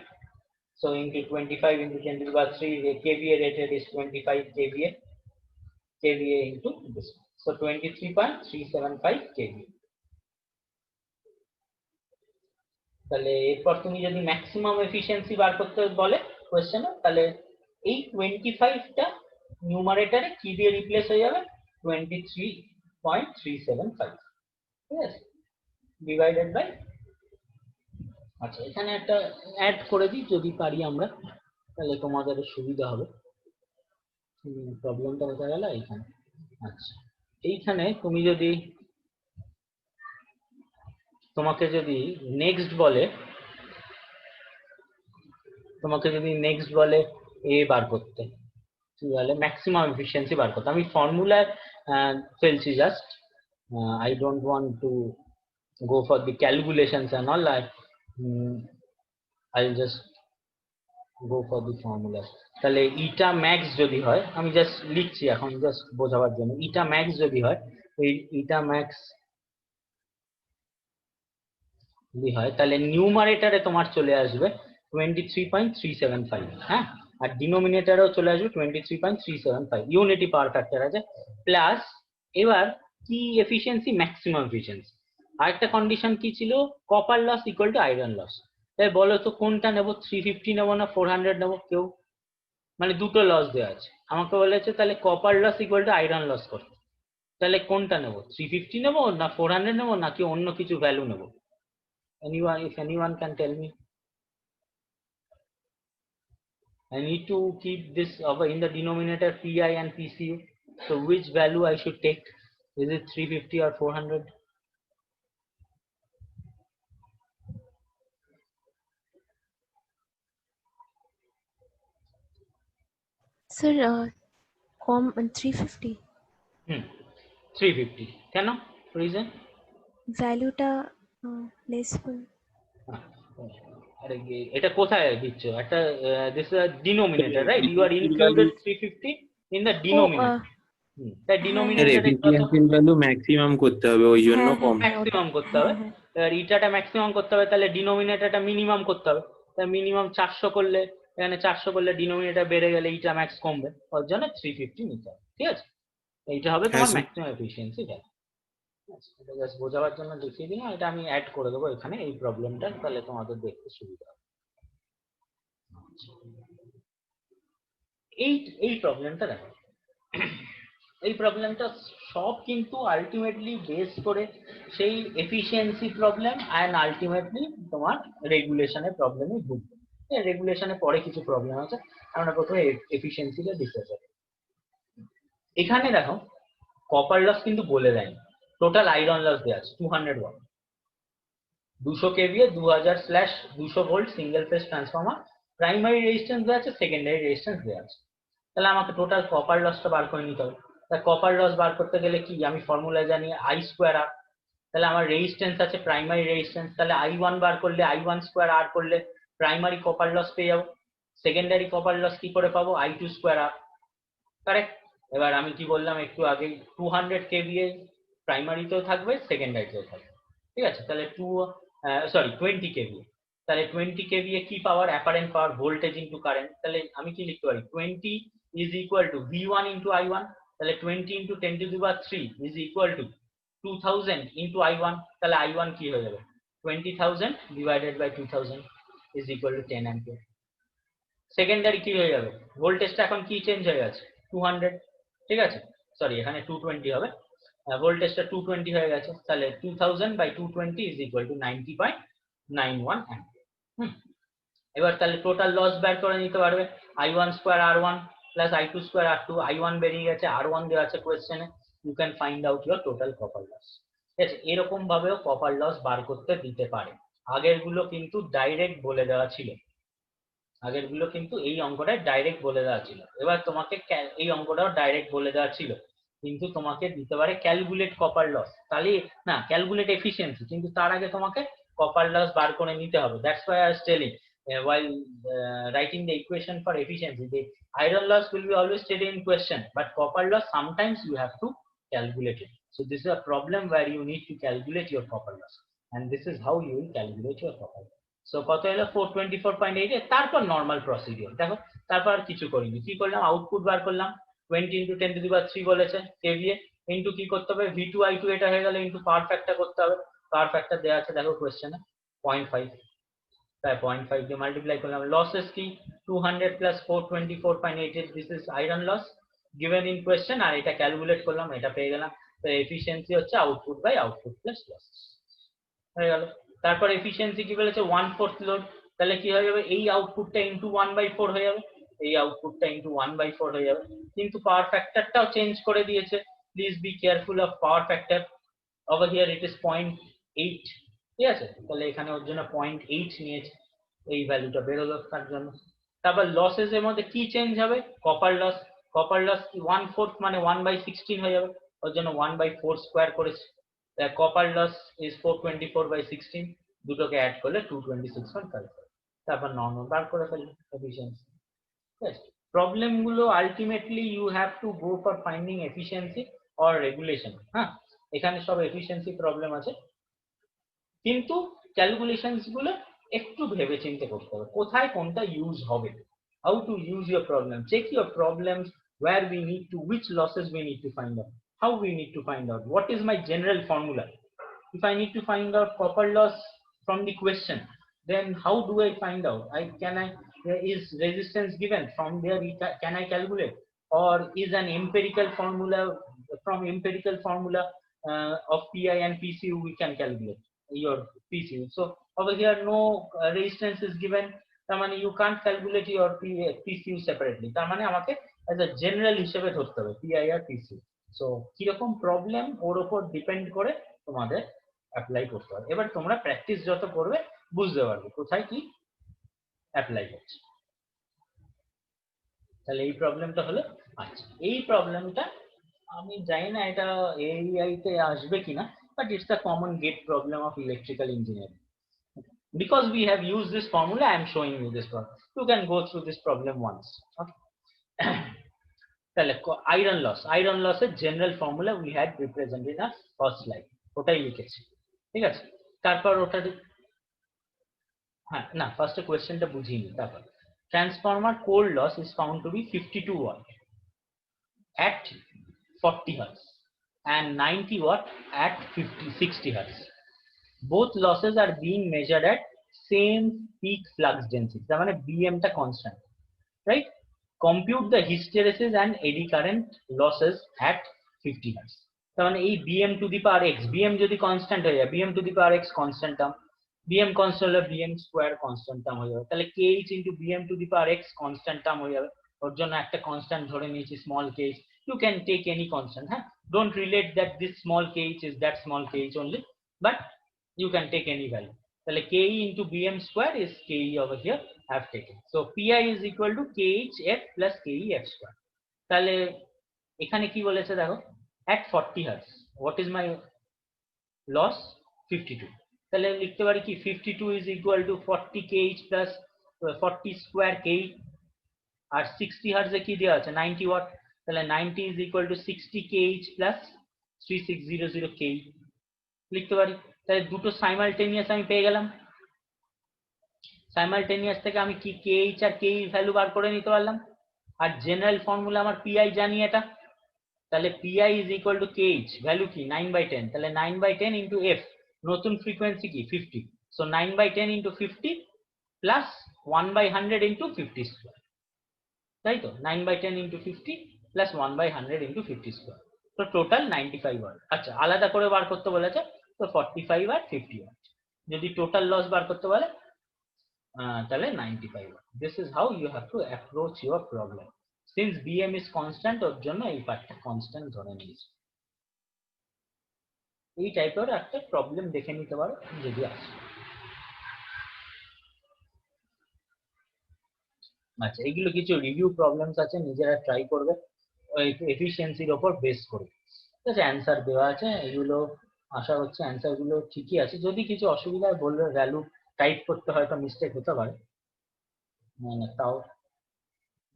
so into 25 into 10 to the power 3, the KVA rated is 25 KVA into this one, so 23.375 KVA। তাহলে এরপর তুমি যদি maximum efficiency বার করতে বলে কোশ্চেনে, তাহলে এই 25টা নিউমারেটরে কি দিয়ে রিপ্লেস হয়ে যাবে, 23.375, ঠিক আছে, ডিভাইডেড বাই আচ্ছা এখানে একটা অ্যাড করে দিই যদি পারি আমরা, তাহলে তোমাদের সুবিধা হবে। প্রবলেমটা কোথায় গেল এইখানে। আচ্ছা এইখানে তুমি যদি তোমাকে যদি নেক্সট বলে এ বার করতে, তাহলে ম্যাক্সিমাম এফিসিয়েন্সি বার করতে, আমি ফর্মুলায় ফেলছি just, I don't want to go for the calculations and all. I'll just go for the formula. তাহলে ইটা ম্যাক্স যদি হয়, আমি জাস্ট লিখছি এখন জাস্ট বোঝাবার জন্য, ইটা ম্যাক্স যদি হয়, এই ইটা ম্যাক্স যদি হয় তাহলে নিউমারেটরে তোমার চলে আসবে 23.375, হ্যাঁ, আর ডিনোমিনেটরেও চলে আসবে 23.375, ইউনিটি পাওয়ার ফ্যাক্টর আছে প্লাস। এবার কি এফিসিয়েন্সি, ম্যাক্সিমাম এফিসিয়েন্সি। আরেকটা কন্ডিশন কি ছিল, copper loss equal to iron loss. তাই বলো তো কোনটা নেব, 350 নেবো না 400 নেবো? কেউ মানে দুটো লস দেওয়া আছে, আমাকে বলেছে তাহলে copper loss equal to iron loss করতে, তাহলে কোনটা নেব, 350 নেবো না 400 নেবো নাকি অন্য কিছু ভ্যালু নেবো? Anyone, if anyone can tell me. I need to keep this in the denominator PI and PCU. So which value I should take? Is it 350 or 400? Sir, 350 350 কেন, reason? value টা less full. আরে এটা কোথায় দিচ্ছ একটা, this is a denominator, right? You are included 350 in the denominator. তাই ডিনোমিনেটরে কত, efficiency value maximum করতে হবে, ওই জন্য কম ম্যাক্সিমাম করতে হবে। এবার ইটাটা ম্যাক্সিমাম করতে হবে, তাহলে ডিনোমিনেটরটা মিনিমাম করতে হবে। তাই মিনিমাম 400 করলে, এখানে 400 করলে ডিনোমিনেটর বেড়ে গেলে ইটা ম্যাক্স কমবে, ওর জন্য 350 নিতে হবে, ঠিক আছে? এইটা হবে তোমার ম্যাক্সিমাম এফিসিয়েন্সি ভ্যালু। এটা জাস্ট বোঝাবার জন্য দেখিয়ে দিলাম, এটা আমি অ্যাড করে দেবো এখানে এই প্রবলেমটা, তাহলে তোমাদের দেখতে সুবিধা হবে। এই প্রবলেমটা দেখো, এই প্রবলেমটা সব কিন্তু আলটিমেটলি বেস করে সেই এফিসিয়েন্সি প্রবলেম অ্যান্ড আলটিমেটলি তোমার রেগুলেশনের প্রবলেমে ঢুকবে। রেগুলেশনে পরে কিছু প্রবলেম আছে, আমরা প্রথমে এফিসিয়েন্সিটা ডিসকাস করব। এখানে দেখো কপার লস কিন্তু বলে দেয়নি, টোটাল আয়রন লস দেওয়া আছে 200 watt, 200 KVA, 2000/200 volt single phase transformer, primary resistance দেওয়া আছে, সেকেন্ডারি রেজিস্ট্যান্স দেওয়া আছে। তাহলে আমাকে টোটাল কপার লসটা বার করে নিতে হবে। তাই কপার লস বার করতে গেলে কি, আমি ফর্মুলা জানি I²R। তাহলে আমার রেজিস্ট্যান্স আছে প্রাইমারি রেজিস্ট্যান্স, তাহলে I1 বার করলে I1²R করলে প্রাইমারি কপার লস পেয়ে যাবো। সেকেন্ডারি কপার লস কি করে পাবো, I2²R, কারেক্ট? এবার আমি কি বললাম একটু আগে, 200 কেভিএ প্রাইমারিতেও থাকবে, সেকেন্ডারিতেও থাকবে, ঠিক আছে? তাহলে 20 কেভিএ, তাহলে 20 কেভিএ কি power, apparent power voltage into current. তাহলে আমি কি লিখতে পারি, 20 is equal two V1 into I1। তাহলে 20 into 10⁻³ is equal to 2000 into I1। তাহলে I1 কি হয়ে যাবে, 20,000 divided by 2000 is equal to 10 ampere. Secondary কি হয়ে যাবে, ভোল্টেজটা এখন কি চেঞ্জ হয়ে গেছে, 200, ঠিক আছে? সরি, এখানে 220 হবে, ভোল্টেজটা 220 হয়ে গেছে, তাহলে 2000/220 ইজ ইকুয়াল টু 90.91 অ্যাম্পিয়ার। এবার তাহলে টোটাল লস বের করে নিতে পারবে, I1²R1 প্লাস I2²R2, I1 বেরিয়ে গেছে, R1 দেওয়া আছে কোয়েশ্চেনে, you can find out your total copper loss. ঠিক আছে, এরকম ভাবেও কপার লস বার করতে দিতে পারে। আগের গুলো কিন্তু ডাইরেক্ট বলে দেওয়া ছিল, আগের গুলো কিন্তু এই অঙ্কটা ডাইরেক্ট বলে দেওয়া ছিল। এবার তোমাকে এই অঙ্কটাও ডাইরেক্ট বলে দেওয়া ছিল, কিন্তু তোমাকে দিতে পারে ক্যালকুলেট কপার লস, তাহলে না ক্যালকুলেট এফিসিয়েন্সি, কিন্তু তার আগে তোমাকে কপার লস বার করে নিতে হবে। That's why I was telling while writing the equation for efficiency, the iron loss will be always stated in question, but copper loss sometimes you have to calculate it. So this is a problem where you need to calculate your copper loss, and this is how you will calculate your copper loss. So কত হলো 424.8 এর, তারপর normal procedure দেখো, তারপর আর কিছু করিনি। কি করলাম, আউটপুট বার করলাম, 20 ইনটু 10⁻³ বলেছে কেভিএ, ইনটু কি করতে হবে, V2 I2 এটা হয়ে গেল, ইনটু পাওয়ার ফ্যাক্টর করতে হবে। পাওয়ার ফ্যাক্টর দেওয়া আছে দেখো কোশ্চেনে 0.5, তাই 0.5 দিয়ে মাল্টিপ্লাই করলাম। লসেস কি, 200 plus 424.8, this is iron loss given in question, আর এটা ক্যালকুলেট করলাম, এটা পেয়ে গেলাম। তো এফিসিয়েন্সি হচ্ছে output by output plus losses, হয়ে গেল। তারপর এফিসিয়েন্সি কি বলেছে 1/4 লোড, তাহলে কি হয়ে যাবে এই আউটপুটটা ইনটু 1/4 হয়ে যাবে, এই আউটপুটটা ইনটু 1/4 হয়ে যাবে। কিন্তু পাওয়ার ফ্যাক্টরটাও চেঞ্জ করে দিয়েছে, please be careful of power factor, over here it is 0.8, ঠিক আছে, তাহলে এখানে ওর জন্য 0.8 নিয়েছে, এই ভ্যালুটা বেরোলো তার জন্য। তারপর লসেস এর মধ্যে কি চেঞ্জ হবে, কপার লস, কপার লস 1/4 মানে 1/16 হয়ে যাবে, ওর জন্য 1/4 স্কোয়ার করেছে, কপার লস ইজ 424/16, দুটোকে অ্যাড করলে 226.5, তারপর নর্মাল বার করে ফেলবে এফিসিয়েন্সি। প্রবলেম গুলো ultimately you have to go for finding efficiency or regulation. হ্যাঁ, এখানে সব এফিসিয়েন্সি প্রবলেম আছে, কিন্তু ক্যালকুলেশনস গুলো একটু ভেবে চিন্তে করতে হবে কোথায় কোনটা ইউজ হবে, how to use your problem, check your problems, where we need to, which losses we need to find out, how we need to find out, what is my general formula. If I need to find out copper loss from the question, then how do I find out? Is resistance given, from there can I calculate, or is an empirical formula, from empirical formula of PI and PCU we can calculate your PCU. So over here no resistance is given, তার মানে you can't calculate your PCU separately, তার মানে আমাকে as a general হিসেবে ধরতে হবে PI আর PCU। So কিরকম problem ওর উপর ডিপেন্ড করে তোমাদের অ্যাপ্লাই করতে হবে। এবার তোমরা প্র্যাকটিস যত করবে বুঝতে পারবে কোথায় কি অ্যাপ্লাই করছে। তাহলে এই প্রবলেমটা হলো, আচ্ছা এই প্রবলেমটা আমি জানি না এটা এআই তে আসবে কিনা, but it's the common gate problem of electrical engineering. Because we have used this formula, I am showing you this problem. You can go through this problem once. Okay. তাহলে iron loss এর general formula we had represented in our first slide, ওটাই লিখেছি, ঠিক আছে। তারপর ওটা হ্যাঁ না, ফার্স্ট কোয়েশ্চেনটা বুঝিয়ে নি, তারপর transformer core loss is found to be 52 watt at 40 hertz and 90 watt at 60 hertz. Both losses are being measured at same peak flux density, তার মানে BM টা constant, right? Compute the hysteresis and eddy current losses at 50 hertz, তার মানে এই BM to the power x, BM যদি constant হয়ে যায়, BM to the power x constant term, BM constant হলে BM square constant term হয়ে যাবে, তাহলে kh into BM to the power x constant term হয়ে যাবে, ওর জন্য একটা constant ধরে নিয়েছি small kh, you can take any constant, হ্যাঁ, don't relate that this small kh is that small kh only, but you can take any value, তাহলে ke into BM square is ke over here I have taken, so Pi is equal to kHf plus kEf square, তাহলে এখানে কি বলেছে দেখো, at 40 hertz what is my loss, 52, তাহলে লিখতে পারি কি 52 is equal to 40 kH plus 40 square ke, R 60 hertz এ কি দেওয়া আছে 90 watt, তাহলে 90 is equal to 60 kH plus 3600 ke লিখতে পারি। তাহলে দুটো সাইমালটেনিয়াস আমি পেয়ে গেলাম, সাইমালটেনিয়াস থেকে আমি কি kH আর ke ভ্যালু বার করে নিতে পারলাম, আর জেনারেল ফর্মুলা আমার Pi জানি এটা, তাহলে Pi is equal to kH value কি 9/10, তাহলে 9/10 into f, নতুন ফ্রিকোয়েন্সি কি 50, so 9/10 into 50 plus 1/100 into 50 square, তাই তো 9/10 into 50 plus 1/100 into 50 square, তো টোটাল 95 ওয়াট। আচ্ছা আলাদা করে বার করতে বলেছে, তো 45 আর 50 ওয়াট, যদি টোটাল লস বার করতে বলে তাহলে 95 watt. This is how you have to approach your problem, since BM is constant ওর জন্য এই পার্টটা কনস্ট্যান্ট ধরে নিয়েছে। এই টাইপের একটা প্রবলেম দেখে নিতে পারো যদি আসে। আচ্ছা এগুলো কিছু রিভিউ প্রবলেমস আছে, নিজেরা ট্রাই করবে এফিসিয়েন্সির উপর বেস করে, ঠিক আছে, অ্যান্সার দেওয়া আছে, এগুলো আশা হচ্ছে অ্যান্সার গুলো ঠিকই আছে, যদি কিছু অসুবিধা বলবে ভ্যালু টাইপ করতে হয়তো মিস্টেক হতে পারে, মানে তাও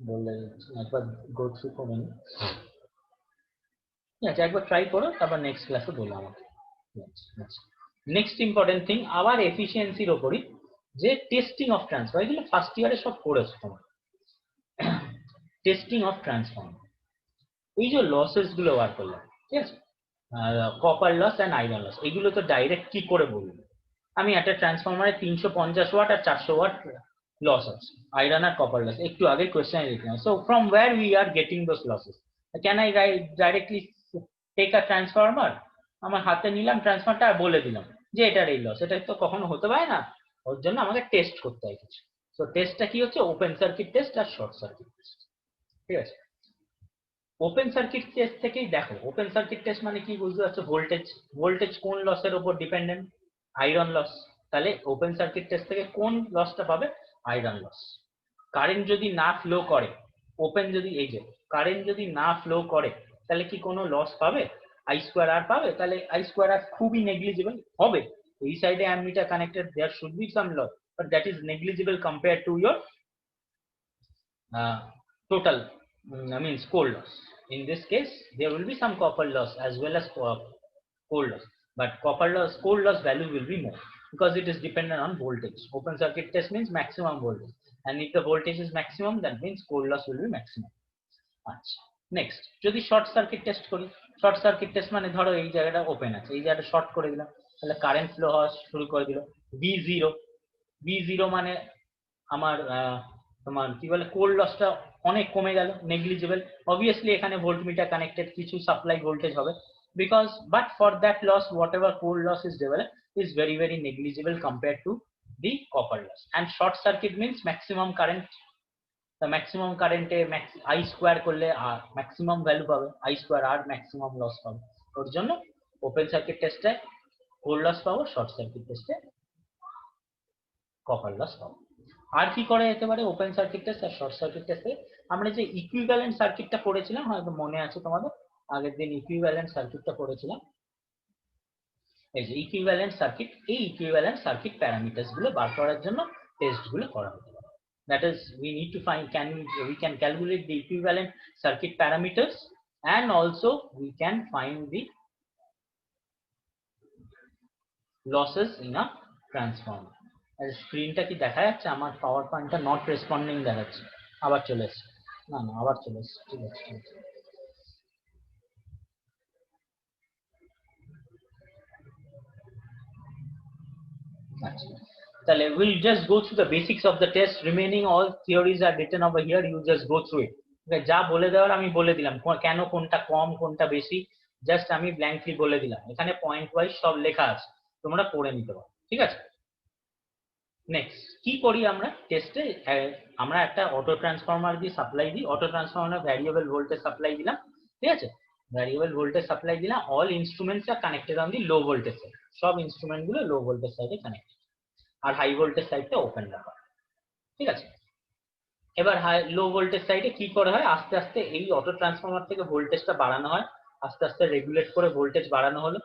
বললে একবার গো থ্রু করে নিন, ঠিক আছে, একবার ট্রাই করো, তারপর নেক্সট ক্লাসে বলো আমাকে। নেক্সট ইম্পর্টেন্ট থিং আবার এফিসিয়েন্সির ওপরই, যে টেস্টিং অফ ট্রান্সফার, এগুলো ফার্স্ট ইয়ারে সব করেছো তোমরা, টেস্টিং অফ ট্রান্সফর্মার, এই যে লসেস গুলো বার করলাম, ঠিক আছে, copper loss and iron loss, এগুলো তো ডাইরেক্ট কি করে বলবো, আমি একটা ট্রান্সফরমারে 350 ওয়াট আর 400 ওয়াট লস আছে, আয়রন আর কপার লস, একটু আগে কোয়েশ্চেনে লিখলাম, so from where we are getting those losses, can I directly take a transformer, আমার হাতে নিলাম ট্রান্সফরমারটা আর বলে দিলাম যে এটার এই লস, এটা তো কখনো হতে পারে না, ওর জন্য আমাকে টেস্ট করতে হয় কিছু। তো টেস্টটা কি হচ্ছে, ওপেন সার্কিট টেস্ট আর শর্ট সার্কিট টেস্ট। ঠিক আছে, ওপেন সার্কিট টেস্ট থেকেই দেখো, ওপেন সার্কিট টেস্ট মানে কি বুঝতে পারছো, ভোল্টেজ, ভোল্টেজ কোন লসের উপর ডিপেন্ডেন্ট, আয়রন লস। তাহলে ওপেন সার্কিট টেস্ট থেকে কোন লসটা পাবে, আয়রন লস। কারেন্ট যদি না ফ্লো করে, ওপেন যদি, এই যে কারেন্ট যদি না ফ্লো করে, তাহলে কি কোনো লস পাবে, আই স্কোয়ার আর পাবে, তাহলে আই স্কোয়ার আর খুবই নেগলিজিবল হবে। এই সাইডে ammeter connected, there should be some loss, but that is negligible compare to your total means core loss. In this case, there will be some copper loss as well as core loss, but copper loss, core loss value will be more because it is dependent on voltage. Open circuit test means maximum voltage, and if the voltage is maximum, that means core loss will be maximum. আচ্ছা, next যদি short circuit test করি, short circuit test মানে ধরো এই জায়গাটা open আছে, এই জায়গাটা শর্ট করে দিলাম, তাহলে কারেন্ট ফ্লো হওয়া শুরু করে দিল, V0 মানে আমার তোমার কি বলে, কোর লসটা অনেক কমে গেল, নেগলিজিবল। অবভিয়াসলি এখানে ভোল্টমিটার কানেক্টেড, কিছু সাপ্লাই ভোল্টেজ হবে, because but for that loss whatever core loss is develop is very very negligible compare to the copper loss. And short circuit means maximum current, তা maximum কারেন্টে I square করলে আর maximum value পাবে, I square R maximum loss পাবে। ওর জন্য open circuit টেস্টে core loss পাবো, শর্ট সার্কিট টেস্টে কপার লস পাবো। আর কি করা যেতে পারে ওপেন সার্কিট টেস্ট আর শর্ট সার্কিট টেস্টে, আমরা যে ইকুইভ্যালেন্ট সার্কিটটা পড়েছিলাম, হয়তো মনে আছে তোমাদের, আগের দিন ইকুইভ্যালেন্ট সার্কিটটা পড়েছিলাম। এই যে ইকুইভ্যালেন্ট সার্কিট, এই ইকুইভ্যালেন্ট সার্কিট প্যারামিটারস গুলো বার করার জন্য টেস্ট গুলো করা হতে পারে। That is, we need to find, we can calculate the equivalent circuit parameters, and also we can find the losses in a transformer. আর স্ক্রিনটা কি দেখা যাচ্ছে, আমার পাওয়ার পয়েন্টটা নট রেসপন্ডিং দেখাচ্ছে, আবার চলে এসেছে, না আবার চলে এসেছে, ঠিক আছে ঠিক আছে। আচ্ছা, তাহলে we'll just go through the basics of the test, remaining all theories are written over here, you just go through it. যা বলে দেওয়ার আমি বলে দিলাম, কেন কোনটা কম কোনটা বেশি জাস্ট আমি ব্ল্যাঙ্কলি বলে দিলাম, এখানে পয়েন্ট ওয়াইজ সব লেখা আছে, তোমরা পড়ে নিতে পারো, ঠিক আছে। নেক্সট কি করি আমরা টেস্টে, আমরা একটা অটো ট্রান্সফরমার দিয়ে সাপ্লাই দিই, auto transformer variable voltage supply দিলাম, ঠিক আছে, ভ্যারিয়েবল ভোল্টেজ সাপ্লাই দিলাম, all instruments are connected on the low voltage side, সব ইনস্ট্রুমেন্ট গুলো লো ভোল্টেজ সাইডে কানেক্টেড, আর হাই ভোল্টেজ সাইডটা ওপেন রাখা, ঠিক আছে। এবার লো ভোল্টেজ সাইডে কি করা হয়, আস্তে আস্তে এই অটো ট্রান্সফরমার থেকে ভোল্টেজটা বাড়ানো হয়, আস্তে আস্তে রেগুলেট করে ভোল্টেজ বাড়ানো হলো।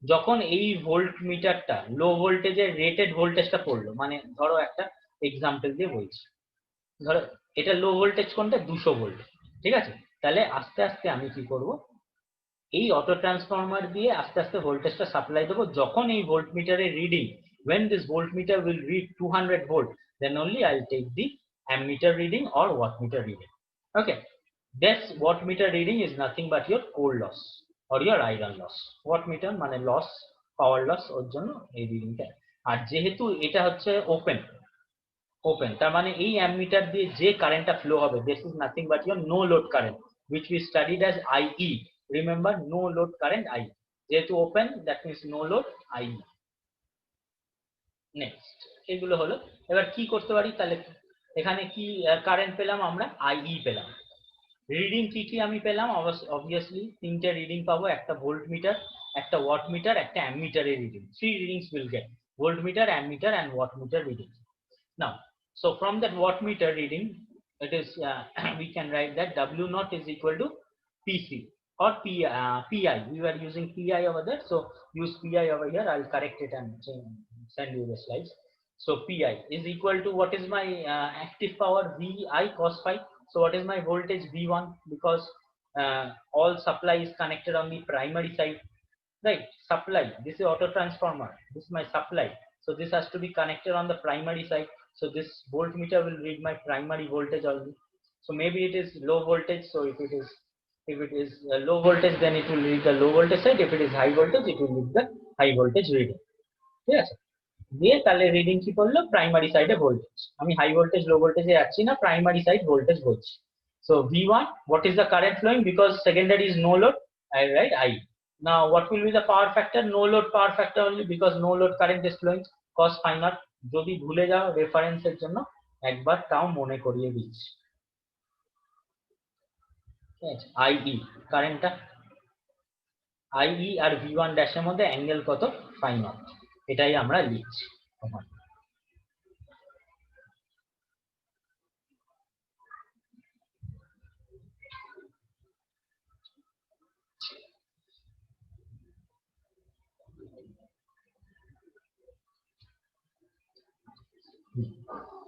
যখন এই ভোল্ট মিটারটা লো ভোল্টেজের রেটেড ভোল্টেজটা পড়লো, মানে ধরো একটা এক্সাম্পল দিয়ে বলছি, ধরো এটা লো ভোল্টেজ কোনটা, 200 ভোল্ট, ঠিক আছে, তাহলে আস্তে আস্তে আমি কি করব, এই অটো ট্রান্সফরমার দিয়ে আস্তে আস্তে ভোল্টেজটা সাপ্লাই দেবো, যখন এই ভোল্ট মিটারের reading, when this voltmeter will read 200 volt, then only I'll take the ammeter reading or wattmeter reading. Okay, this wattmeter reading is nothing but your core loss or your iron loss. Wattmeter মানে loss, power loss, ওর জন্য এই রিডিংটা। আর যেহেতু এটা হচ্ছে open, তার মানে এই অ্যামমিটার দিয়ে যে কারেন্টটা ফ্লো হবে, this is nothing but your no load current which we studied as IE. Remember, no load current IE, যেহেতু open that means no load IE. Next এগুলো হলো, এবার কি করতে পারি, তাহলে এখানে কি কারেন্ট পেলাম আমরা, আইই পেলাম, রিডিং কি কি আমি পেলাম, অবভিয়াসলি তিনটে রিডিং পাবো, একটা ভোল্ট মিটার, একটা ওয়াট মিটার, একটা অ্যামমিটারের reading, 3 readings will get, volt meter, ammeter and watt meter reading. Now so from that watt meter reading, it is we can write that W naught is equal to PC or PI, we were using PI over there, so use PI over here, I'll correct it and send you the slides. So PI is equal to, what is my active power, VI cos phi. So what is my voltage, V1, because all supply is connected on the primary side, right? Supply, this is auto transformer, this is my supply, so this has to be connected on the primary side, so this voltmeter will read my primary voltage also. So maybe it is low voltage, so if it is low voltage, then it will read the low voltage side, if it is high voltage, it will read the high voltage reading, ঠিক আছে। দিয়ে তাহলে reading কি করলো, primary সাইডে voltage, আমি high voltage লো ভোল্টেজে যাচ্ছি না, প্রাইমারি সাইড ভোল্টেজ বলছি। So V1, what is the current flowing, because secondary is no load, I write I, Now, what will be the power factor? No load power factor only, because no load current is flowing. Cos phi naught. যদি ভুলে যাও রেফারেন্সের জন্য একবার তাও মনে করিয়ে দিচ্ছি। IE কারেন্টটা IE আর V1 ড্যাশের মধ্যে অ্যাঙ্গেল কত? phi naught। এটাই আমরা লিখছি।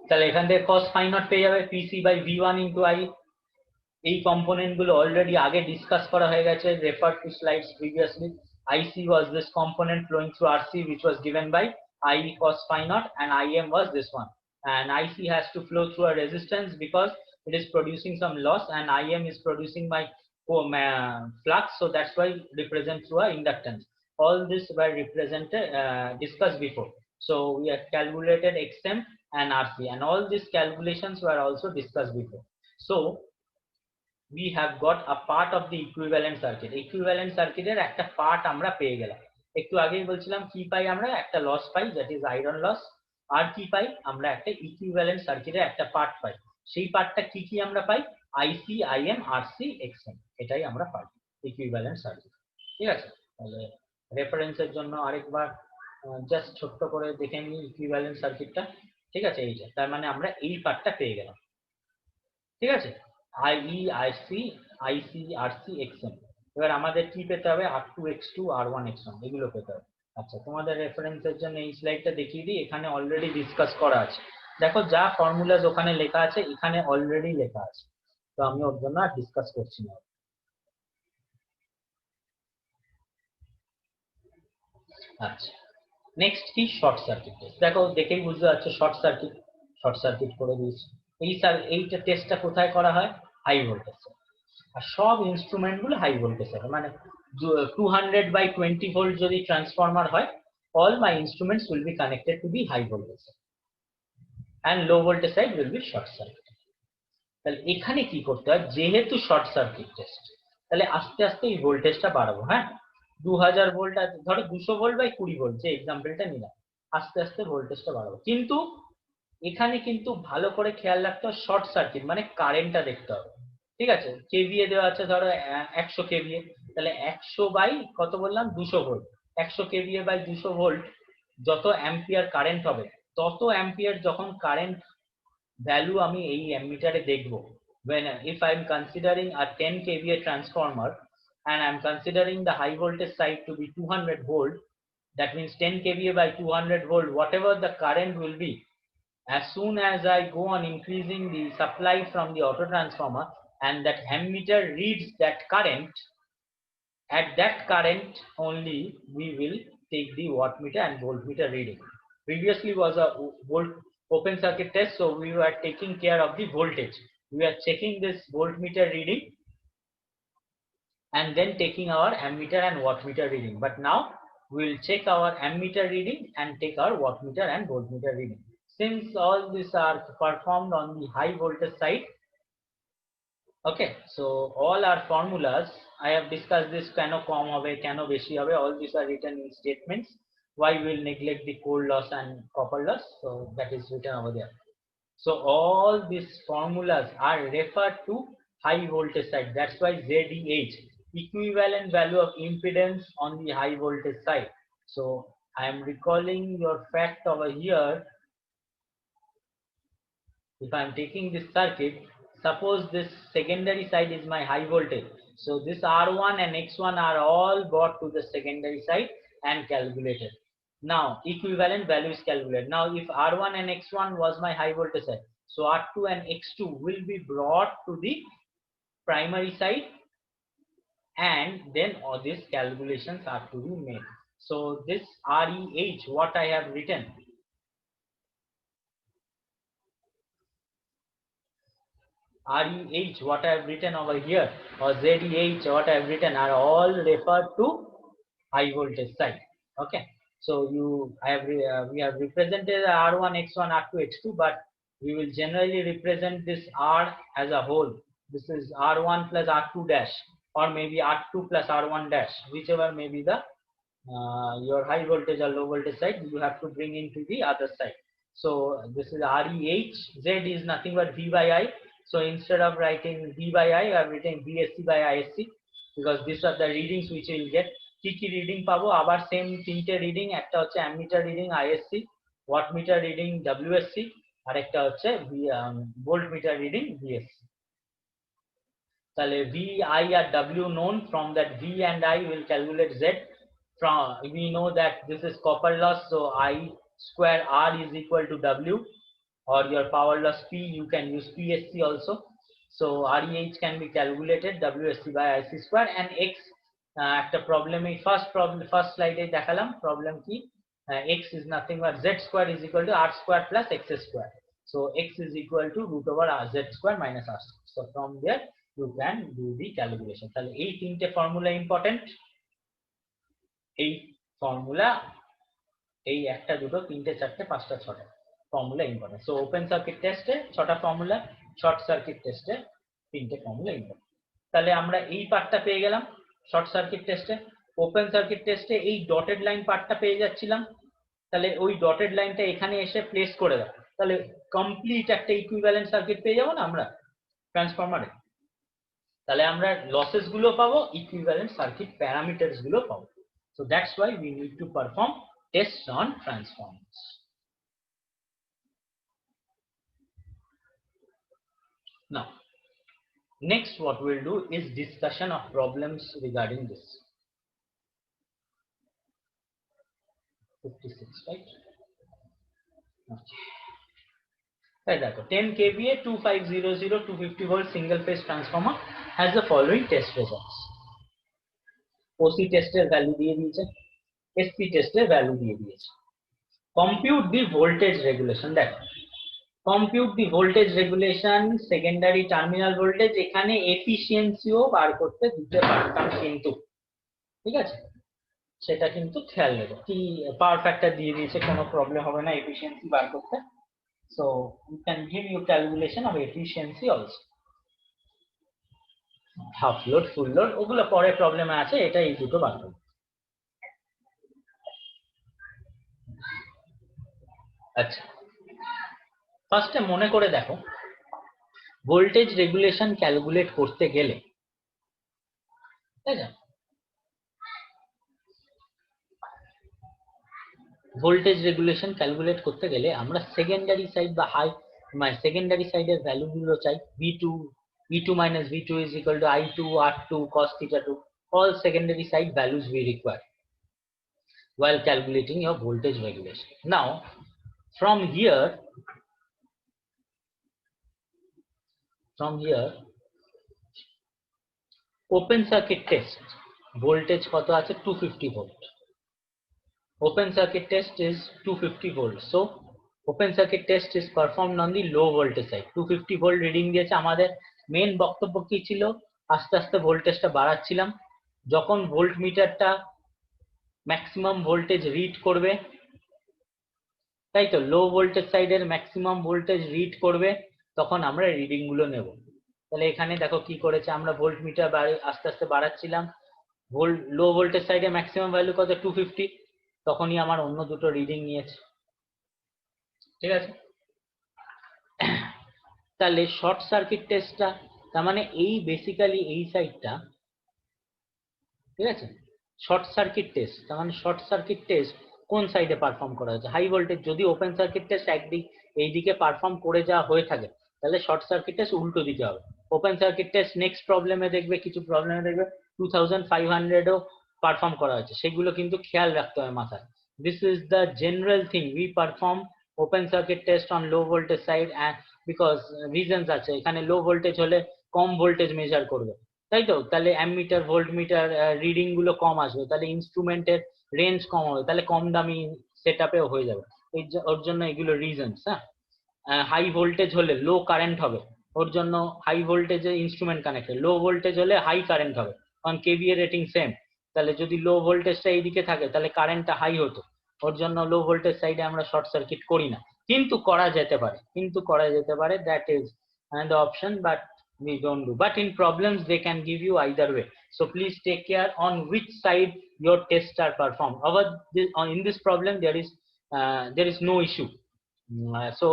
তাহলে এখান থেকে cos phi naught পেয়ে যাবে PC by V1 into I। এই কম্পোনেন্ট গুলো অলরেডি আগে ডিসকাস করা হয়ে গেছে, refer to slides previously. IC was this component flowing through RC, which was given by IE cos phi naught, and IM was this one. And IC has to flow through a resistance because it is producing some loss, and IM is producing my flux, so that's why represent through a inductance. All this were represented discussed before. So we have calculated XM and RC, and all these calculations were also discussed before. So we have got a part of the equivalent circuit. Equivalent circuit এর একটা part আমরা পেয়ে গেলাম। একটু আগেই বলছিলাম কি পাই আমরা? একটা লস পাই, দ্যাট ইজ আয়রন লস। আর কি পাই? আমরা একটা ইকুইভ্যালেন্ট সার্কিটের একটা পার্ট পাই। সেই পার্টটা কি কি আমরা পাই? IC, IM, RC, XM, এটাই আমরা পাই ইকুইভ্যালেন্ট সার্কিট। ঠিক আছে, তাহলে রেফারেন্সের জন্য আরেকবার জাস্ট ছোট্ট করে দেখে নিই ইকুইভ্যালেন্ট সার্কিটটা। ঠিক আছে, এইটা তার মানে আমরা এই পার্টটা পেয়ে গেলাম। ঠিক আছে, IE, IC, RC, XM। এবার আমাদের কি পেতে হবে? R2, X2, R1, X1 এগুলো পেতে হবে। আচ্ছা, তোমাদের রেফারেন্সের জন্য এই স্লাইডটা দেখিয়ে দিই। এখানে অলরেডি ডিসকাস করা আছে। দেখো যা ফর্মুলাস ওখানে লেখা আছে এখানে অলরেডি লেখা আছে, তো আমি ওর জন্য আর ডিসকাস করছি না। আচ্ছা, নেক্সট কি? Short circuit test. দেখো দেখেই বুঝতে পারছো শর্ট সার্কিট করে দিয়েছি। এইটা টেস্টটা কোথায় করা হয়? High voltage. আর সব ইনস্ট্রুমেন্ট গুলো হাই ভোল্টেজ হবে, মানে 200/20 ভোল্ট যদি ট্রান্সফরমার হয়, all my instruments will be connected to the high voltage and low voltage side will be short circuit. তাহলে এখানে কি করতে হয়? যেহেতু শর্ট সার্কিট টেস্ট, তাহলে আস্তে আস্তে এই ভোল্টেজটা বাড়াবো। হ্যাঁ, 2000 ভোল্ট আছে, ধরো 200 ভোল্ট বাই 20 ভোল্ট যে এক্সাম্পলটা নিলাম, আস্তে আস্তে ভোল্টেজটা বাড়াবো। কিন্তু এখানে কিন্তু ভালো করে খেয়াল রাখতে হবে, শর্ট সার্কিট মানে কারেন্টটা দেখতে হবে। ঠিক আছে, কেভিএ দেওয়া আছে ধরো 100 কেভিএ, তাহলে 100 বাই কত বললাম? 200 ভোল্ট। 100 কেভিএ বাই 200 ভোল্ট, যত অ্যাম্পিয়ার কারেন্ট হবে তত অ্যাম্পিয়ার যখন কারেন্ট ভ্যালু আমি এই অ্যামিটারে দেখব, when if I am considering a 10 kVA transformer and I am considering the high voltage side to be 200 volt, that means 10 kVA by 200 volt, whatever the current will be, as soon as I go on increasing the supply from the auto transformer and that ammeter reads that current, at that current only we will take the wattmeter and voltmeter reading. Previously was a open circuit test, so we were taking care of the voltage. We are checking this voltmeter reading and then taking our ammeter and wattmeter reading. But now we will check our ammeter reading and take our wattmeter and voltmeter reading. Since all these are performed on the high voltage side, okay, so all our formulas I have discussed this, keno kom hobe, keno beshi hobe, all these are written in statements. Why we will neglect the coal loss and copper loss, so that is written over there. So all these formulas are referred to high voltage side. That's why ZEH, equivalent value of impedance on the high voltage side. So I am recalling your fact over here. If I am taking this circuit, suppose this secondary side is my high voltage, so this R1 and X1 are all brought to the secondary side and calculated. Now equivalent value is calculated. Now if R1 and X1 was my high voltage side, so R2 and X2 will be brought to the primary side, and then all these calculations are to be made. So this REH, what I have written, REH, what I have written over here, or ZEH, what I have written, are all referred to high voltage side. Okay, so we have represented R1, X1, R2, X2, but we will generally represent this R as a whole. This is R1 plus R2 dash. or maybe R2 plus R1 dash, whichever may be the your high voltage or low voltage side, you have to bring into the other side. So this is REH, Z is nothing but V by I. So instead of writing V by I have written VSC by ISC, because these are the readings which you will get. কি কি reading পাবো, আবার same তিনটে reading, একটা হচ্ছে ammeter reading ISC, watt meter reading WSC, আর একটা হচ্ছে ভোল্ট মিটার রিডিং ভিএসসি। তাহলে V, I আর W known, from that V and I will calculate Z. From we know that this is copper loss, so I square R is equal to W, or your power loss P, you can use PSC also. So REH can be calculated WSC by IC square, and X একটা problem, এই first স্লাইডে দেখালাম problem কি, X is nothing but Z square is equal to R square plus X square. So X is equal to root over Z square minus R square. So from there you can do the calculation. তাহলে এই তিনটে formula important, এই formula, এই একটা দুটো তিনটে চারটে পাঁচটা ছটা formula important. So open circuit টেস্টে ছটা ফর্মুলা, শর্ট সার্কিট টেস্টে তিনটে ফর্মুলা ইম্পর্টেন্ট। তাহলে আমরা এই পার্টটা পেয়ে গেলাম শর্ট সার্কিট টেস্টে। ওপেন সার্কিট টেস্টে এই ডটেড লাইন পার্টটা পেয়ে যাচ্ছিলাম, তাহলে ওই ডটেড লাইনটা এখানে এসে প্লেস করে দাও, তাহলে কমপ্লিট একটা ইকুইভ্যালেন্ট সার্কিট পেয়ে যাবো না আমরা ট্রান্সফরমারে। তাহলে আমরা লসেস গুলো পাবো, ইকুইভ্যালেন্ট সার্কিট প্যারামিটারস গুলো পাবো। So that's why we need to perform tests on transformers. Now, next what we'll do is discussion of problems regarding this. 56, right? Okay. Right, 10 kVA 2500 250 volt single phase transformer has the following test results. OC টেস্টের value দিয়ে দিয়েছে, SC টেস্টের value দিয়ে দিয়েছে। Compute the voltage regulation, দেখো compute the voltage regulation secondary terminal voltage, এখানে এফিসিয়েন্সিও বার করতে দিতে পারতাম কিন্তু, ঠিক আছে, সেটা কিন্তু খেয়াল নেব। কি পাওয়ার ফ্যাক্টর দিয়ে দিয়েছে, কোনো প্রবলেম হবে না এফিসিয়েন্সি বার করতে। So you can give you calculation of efficiency also. Half load, full load, ওগুলো পরে প্রবলেমে আছে, এটা এই দুটো বার করব। আচ্ছা, ফার্স্টে মনে করে দেখো, ভোল্টেজ রেগুলেশন ক্যালকুলেট করতে গেলে, তাই না, ভোল্টেজ রেগুলেশন ক্যালকুলেট করতে গেলে আমরা সেকেন্ডারি সাইড বা হাই মানে সেকেন্ডারি সাইডের ভ্যালুগুলো চাই। V2 minus V2 is equal to I2 R2 cos theta 2, all secondary side values we require while calculating your voltage regulation. Now from here open circuit test voltage কত আছে, 250 volt. Open circuit test is 250 volt. So open circuit test is performed on the low voltage side. 250 volt reading দিয়েছে। আমাদের main বক্তব্য কি ছিল, আস্তে আস্তে ভোল্টেজটা বাড়াচ্ছিলাম, যখন ভোল্ট মিটারটা ম্যাক্সিমাম ভোল্টেজ রিড করবে, তাই তো লো ভোল্টেজ সাইডের ম্যাক্সিমাম ভোল্টেজ রিড করবে, তখন আমরা রিডিং গুলো নেব। তাহলে এখানে দেখো কি করেছে, আমরা ভোল্ট মিটার আস্তে আস্তে বাড়াচ্ছিলাম, লো ভোল্টেজ সাইডে ম্যাক্সিমাম ভ্যালু কত 250, তখনই আমার অন্য দুটো রিডিং নিয়েছে, ঠিক আছে। তাহলে শর্ট সার্কিট টেস্টটা, তার মানে এই বেসিক্যালি এই সাইডটা, ঠিক আছে, শর্ট সার্কিট টেস্ট, তার মানে শর্ট সার্কিট টেস্ট কোন সাইডে পারফর্ম করা হচ্ছে, হাই ভোল্টেজ। যদি ওপেন সার্কিট টেস্ট একদিক এইদিকে পারফর্ম করে যাওয়া হয়ে থাকে, তাহলে শর্ট সার্কিট টেস্ট উল্টো দিতে হবে। ওপেন সার্কিট টেস্ট নেক্সট প্রবলেমে দেখবে, কিছু প্রবলেমে দেখবে 2500ও পারফর্ম করা হচ্ছে, সেগুলো কিন্তু খেয়াল রাখতে হবে মাথায়। This is the general thing, we perform open circuit test on low voltage side, and because reasons আছে, এখানে লো ভোল্টেজ হলে কম ভোল্টেজ মেজার করবে, তাই তো, তাহলে অ্যামিটার ভোল্টমিটার রিডিং গুলো কম আসবে, তাহলে ইনস্ট্রুমেন্টের রেঞ্জ কম হবে, তাহলে কম দামি সেটআপেও হয়ে যাবে, ওর জন্য এগুলো রিজনস। হ্যাঁ, হাই ভোল্টেজ হলে লো কারেন্ট হবে, ওর জন্য হাই ভোল্টেজে ইনস্ট্রুমেন্ট কানেক্টেড, লো ভোল্টেজ হলে হাই কারেন্ট হবে, কারণ কেভিএ রেটিং সেম। তাহলে যদি লো ভোল্টেজটা এইদিকে থাকে, তাহলে কারেন্টটা হাই হতো, ওর জন্য লো ভোল্টেজ সাইডে আমরা শর্ট সার্কিট করি না, কিন্তু করা যেতে পারে, that is the option, but we don't do, but in problems they can give you either way. So please take care on which side your tests are performed. In this problem there is no issue. So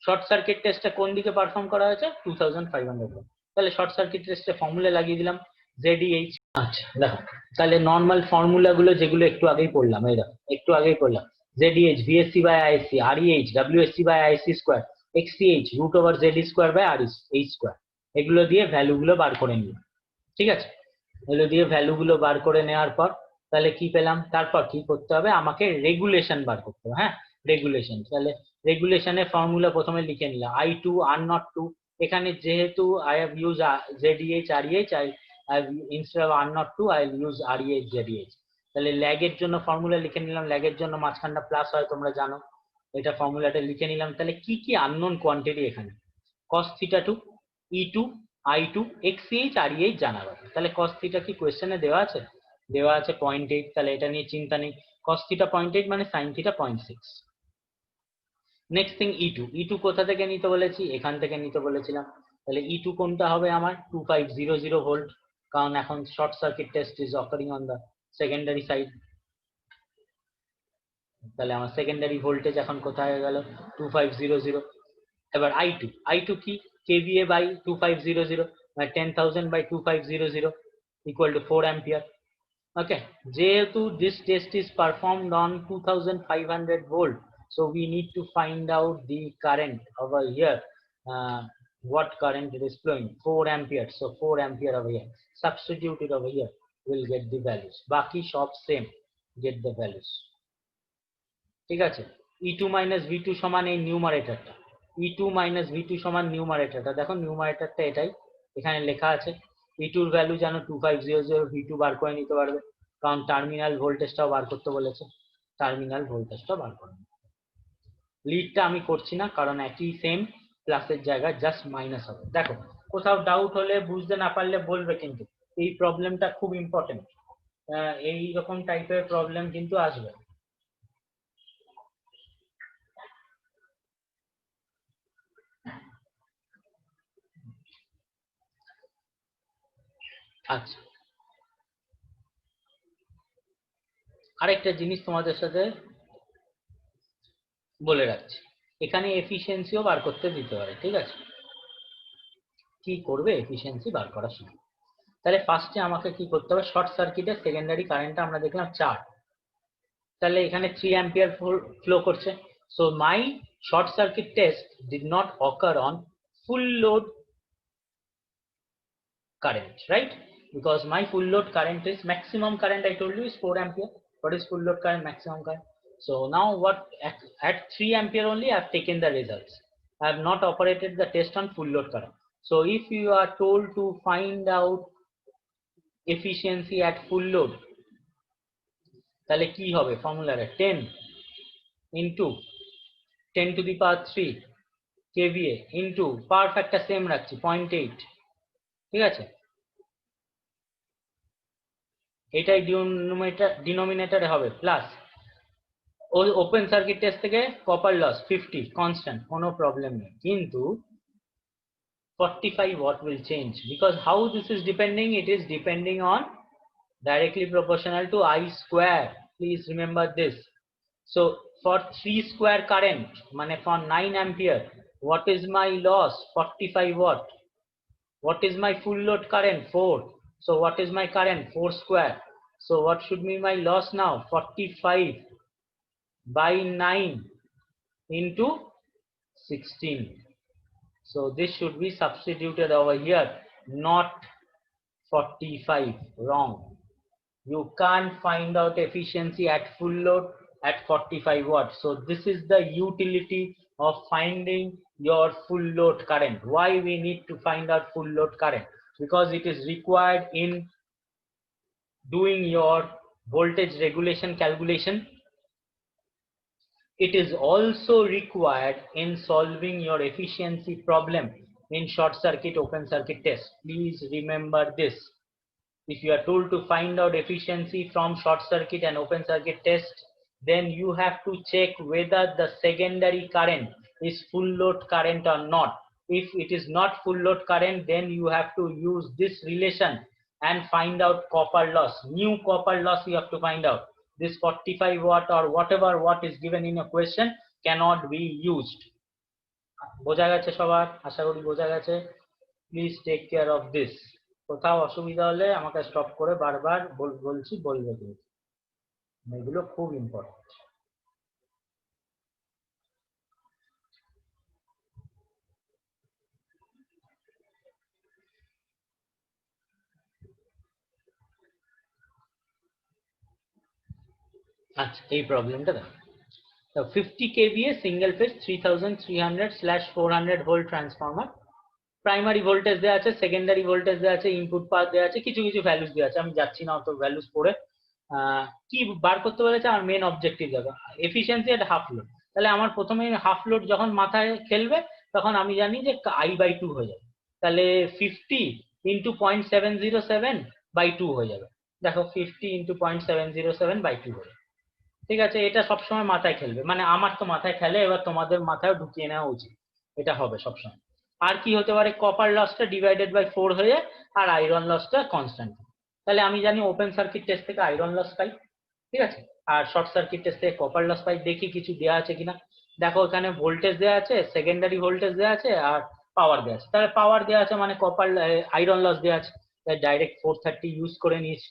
short circuit test কোন দিকে perform করা হয়েছে 2500 তাহলে short circuit টেস্টে formula লাগিয়ে দিলাম ZEH। আচ্ছা দেখো তাহলে নরমাল ফর্মুলা গুলো যেগুলো একটু আগেই পড়লাম, এই দেখো একটু আগেই পড়লাম ZEH VSC by ISC, REH WSC by ISC square, XCH root over ZE square by REH square, এগুলো দিয়ে ভ্যালু গুলো বার করে নিলাম। ঠিক আছে, এগুলো দিয়ে ভ্যালু গুলো বার করে নেওয়ার পর তাহলে কি পেলাম, তারপর কি করতে হবে, আমাকে রেগুলেশন বার করতে হবে। হ্যাঁ রেগুলেশন, তাহলে রেগুলেশনের ফর্মুলা প্রথমে লিখে নিলাম I2 R02, এখানে যেহেতু I have used ZEH REH, instead of R02 I will use REH ZEH। তাহলে ল্যাগের জন্য ফর্মুলা লিখে নিলাম, ল্যাগের জন্য মাঝখানটা প্লাস হয় তোমরা জানো, এটা ফর্মুলাটা লিখে নিলাম। তাহলে কি কি আননোন কোয়ান্টিটি এখানে, cos θ2 E2 I2 XCH REH জানা যাবে। তাহলে cos θ কি কোয়েশ্চেনে দেওয়া আছে, দেওয়া আছে 0.8, তাহলে এটা নিয়ে চিন্তা নেই, cos θ 0.8 মানে sin θ 0.6। নেক্সট থিং E2 কোথা থেকে নিতে বলেছি, এখান থেকে নিতে বলেছিলাম। তাহলে E2 কোনটা হবে আমার 2500 ভোল্ট, কারণ এখন short circuit test is occurring on the secondary side. তাহলে আমার সেকেন্ডারি ভোল্টেজ এখন কোথায় হয়ে গেল 2500। এবার I2 কি KVA by 2500 মানে 10,000 by 2500 equal to 4 ampere। Okay, যেহেতু this test is performed on 2500 volt, so we need to find out the current over here, what current it is flowing, 4 ampere, so 4 ampere over here, substitute it over here, we'll get the values, বাকি সব same, get the values। ঠিক আছে, E2 minus V2 সমান এই নিউমারেটরটা, E2 minus V2 সমান নিউমারেটরটা, দেখো নিউমারেটরটা এটাই এখানে লেখা আছে। E2 এর ভ্যালু জানো 2500, V2 বার করে নিতে পারবে, কারণ টার্মিনাল ভোল্টেজটাও বার করতে বলেছে, টার্মিনাল ভোল্টেজটা বার করে নিতে। লিডটা আমি করছি না কারণ একই সেম, প্লাসের জায়গায় জাস্ট মাইনাস হবে। দেখো কোথাও ডাউট হলে বুঝতে না পারলে বলবে, কিন্তু এই প্রবলেমটা খুব ইম্পর্টেন্ট, এই রকম টাইপের প্রবলেম কিন্তু আসবে। আচ্ছা আরেকটা জিনিস তোমাদের সাথে বলে রাখছি, এখানে এফিসিয়েন্সিও বার করতে দিতে পারে। ঠিক আছে, কি করবে এফিসিয়েন্সি বার করার সময়, তাহলে ফার্স্টে আমাকে কি করতে হবে, শর্ট সার্কিটের সেকেন্ডারি কারেন্টটা আমরা দেখলাম 4, তাহলে এখানে 3 অ্যাম্পিয়ার ফ্লো করছে। So my short circuit test did not ochre on full load current, right? Because my full load current is maximum current, I told you, is 4 ampere. What is full load current, maximum current? So now what, at 3 ampere only I have taken the results, I have not operated the test on full load current. So if you are told to find out efficiency at full load, তাহলে কি হবে ফর্মুলাটা 10 into 10 to the power 3 kVA into power factor same রাখছি 0.8। ঠিক আছে, এটাই ডিনোমিনেটরে হবে plus ওই ওপেন সার্কিট টেস্ট থেকে কপার লস 50 কনস্ট্যান্ট, কোনো প্রবলেম নেই, কিন্তু 45 watt will change, because how this is depending, it is depending on directly proportional to I square, please remember this। So for 3 square current মানে for 9 ampere, what is my loss, 45 watt, what is my full load current, 4, so what is my current, 4 square, so what should be my loss now, 45 by 9 into 16, so this should be substituted over here, not 45, wrong, you can't find out efficiency at full load at 45 watts. So this is the utility of finding your full load current. Why we need to find out full load current, because it is required in doing your voltage regulation calculation. It is also required in solving your efficiency problem in short circuit open circuit test. Please remember this. If you are told to find out efficiency from short circuit and open circuit test, then you have to check whether the secondary current is full load current or not. If it is not full load current, then you have to use this relation and find out copper loss. New copper loss you have to find out. This 45 watt or whatever watt is given in a question cannot be used. বোঝা গেছে সবার? আশা করি বোঝা গেছে। Please take care of this. কোথাও অসুবিধা হলে আমাকে স্টপ করে বারবার বলছি, বলবে কিন্তু এগুলো খুব ইম্পর্টেন্ট। আচ্ছা, এই প্রবলেমটা দেখো। 50 kVA single phase 3300/400 volt transformer, primary voltage দেওয়া আছে, সেকেন্ডারি ভোল্টেজ দেওয়া আছে, ইনপুট পাথ দেওয়া আছে, কিছু কিছু ভ্যালুস দেওয়া আছে, আমি যাচ্ছি না অত ভ্যালুস পড়ে। কি বার করতে বলেছে, আমার মেন অবজেক্টিভ দেখো, এফিসিয়েন্সি এট হাফ লোড। তাহলে আমার প্রথমে হাফ লোড যখন মাথায় খেলবে তখন আমি জানি যে I/2 হয়ে যাবে, তাহলে 50 × 0.707/2 হয়ে যাবে। দেখো 50 × 0.707/2 হয়ে যাবে। ঠিক আছে, এটা সবসময় মাথায় খেলবে, মানে আমার তো মাথায় খেলে, এবার তোমাদের মাথায় ঢুকিয়ে নেওয়া উচিত, এটা হবে সবসময়। আর কি হতে পারে, কপার লসটা ডিভাইডেড বাই 4 হয়ে যায়, আর আয়রন লসটা কনস্ট্যান্ট। তাহলে আমি জানি ওপেন সার্কিট টেস্ট থেকে আয়রন লস পাই, ঠিক আছে, আর শর্ট সার্কিট টেস্ট থেকে কপার লস পাই। দেখি কিছু দেওয়া আছে কিনা। দেখো এখানে ভোল্টেজ দেওয়া আছে, সেকেন্ডারি ভোল্টেজ দেওয়া আছে, আর পাওয়ার দেওয়া আছে। তাহলে পাওয়ার দেওয়া আছে মানে কপার আয়রন লস দেওয়া আছে, তাই ডাইরেক্ট 430 ইউজ করে নিয়েছি।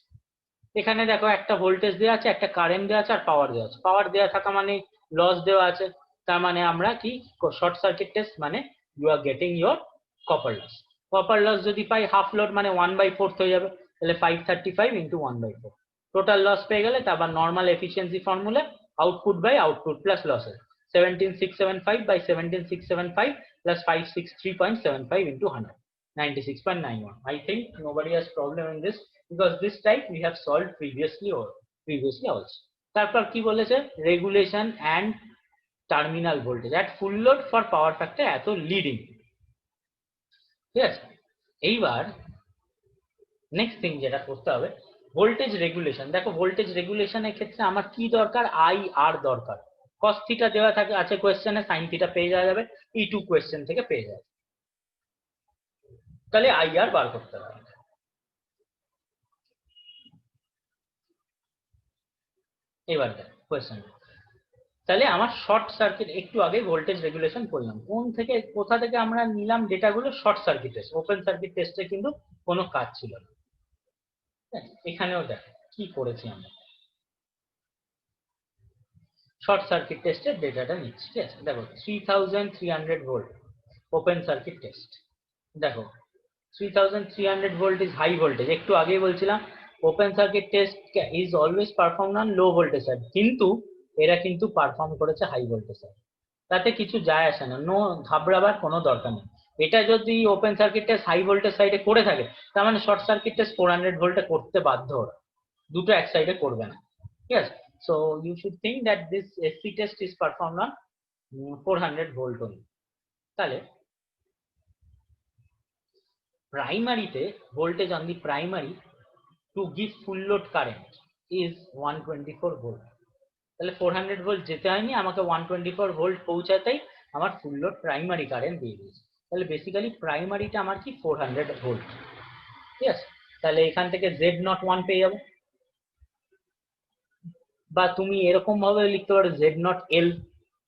এখানে দেখো একটা ভোল্টেজ দেওয়া আছে, একটা কারেন্ট দেওয়া আছে, আর পাওয়ার দেওয়া আছে। পাওয়ার দেওয়া থাকা মানে লস দেওয়া আছে, তার মানে আমরা কি শর্ট সার্কিট টেস্ট মানে you are getting your copper loss. Copper loss যদি পাই হাফ লোড মানে 1/4 হয়ে যাবে, তাহলে 535 × 1/4 টোটাল লস পেয়ে গেলে। তারপর normal efficiency formula output by output plus losses, 17675/17675 plus 563.75 × 100, 96.91. I think nobody has problem in this because this type we have solved previously also. তারপর কি বলেছে, regulation and terminal voltage at full load for power factor এত leading. ঠিক আছে, এইবার next thing যেটা করতে হবে, ভোল্টেজ রেগুলেশন। দেখো ভোল্টেজ রেগুলেশনের ক্ষেত্রে আমার কি দরকার, IR দরকার। cos θ দেওয়া থাকে আছে কোয়েশ্চেনে, sin θ পেয়ে যাওয়া যাবে, E2 কোয়েশ্চেন থেকে পেয়ে যাবে। তাহলে IR বার করতে হবে। এবার দেখো কোয়েশ্চেন, তাহলে আমার শর্ট সার্কিট, একটু আগে ভোল্টেজ রেগুলেশন করলাম, কোথা থেকে আমরা নিলাম ডেটাগুলো, short circuit test. Open circuit টেস্টে কিন্তু কোনো কাজ ছিল না। এখানেও দেখ কি করেছি আমরা, শর্ট সার্কিট টেস্টের ডেটাটা নিচ্ছি। ঠিক আছে, দেখো 3300 ভোল্ট ওপেন সার্কিট টেস্ট। দেখো 3300 ভোল্ট ইজ হাই ভোল্টেজ। একটু আগেই বলছিলাম open circuit test is always perform on low voltage side, কিন্তু এরা কিন্তু পারফর্ম করেছে হাই ভোল্টেজ সাইড। তাতে কিছু যায় আসে না, নো ঘাবড়াবার কোনো দরকার নেই। এটা যদি open circuit test high voltage সাইডে করে থাকে, তার মানে শর্ট সার্কিট টেস্ট 400 ভোল্টে করতে বাধ্য ওরা, দুটো এক সাইডে করবে না। ঠিক আছে, so you should think that this SC test is performed on 400 volt only. তাহলে প্রাইমারিতে voltage on the primary to give full load current is 124 volt. তাহলে 400 ভোল্ট যেতে হয়নি, আমাকে 124 ভোল্ট পৌঁছাতেই আমার ফুল লোড প্রাইমারি কারেন্ট দিয়ে দিয়েছে। তাহলে বেসিক্যালি প্রাইমারিটা আমার কি 400 ভোল্ট। ঠিক আছে, তাহলে এখান থেকে Z01 পেয়ে যাবো, বা তুমি এরকম ভাবে লিখতে পারো Z0L,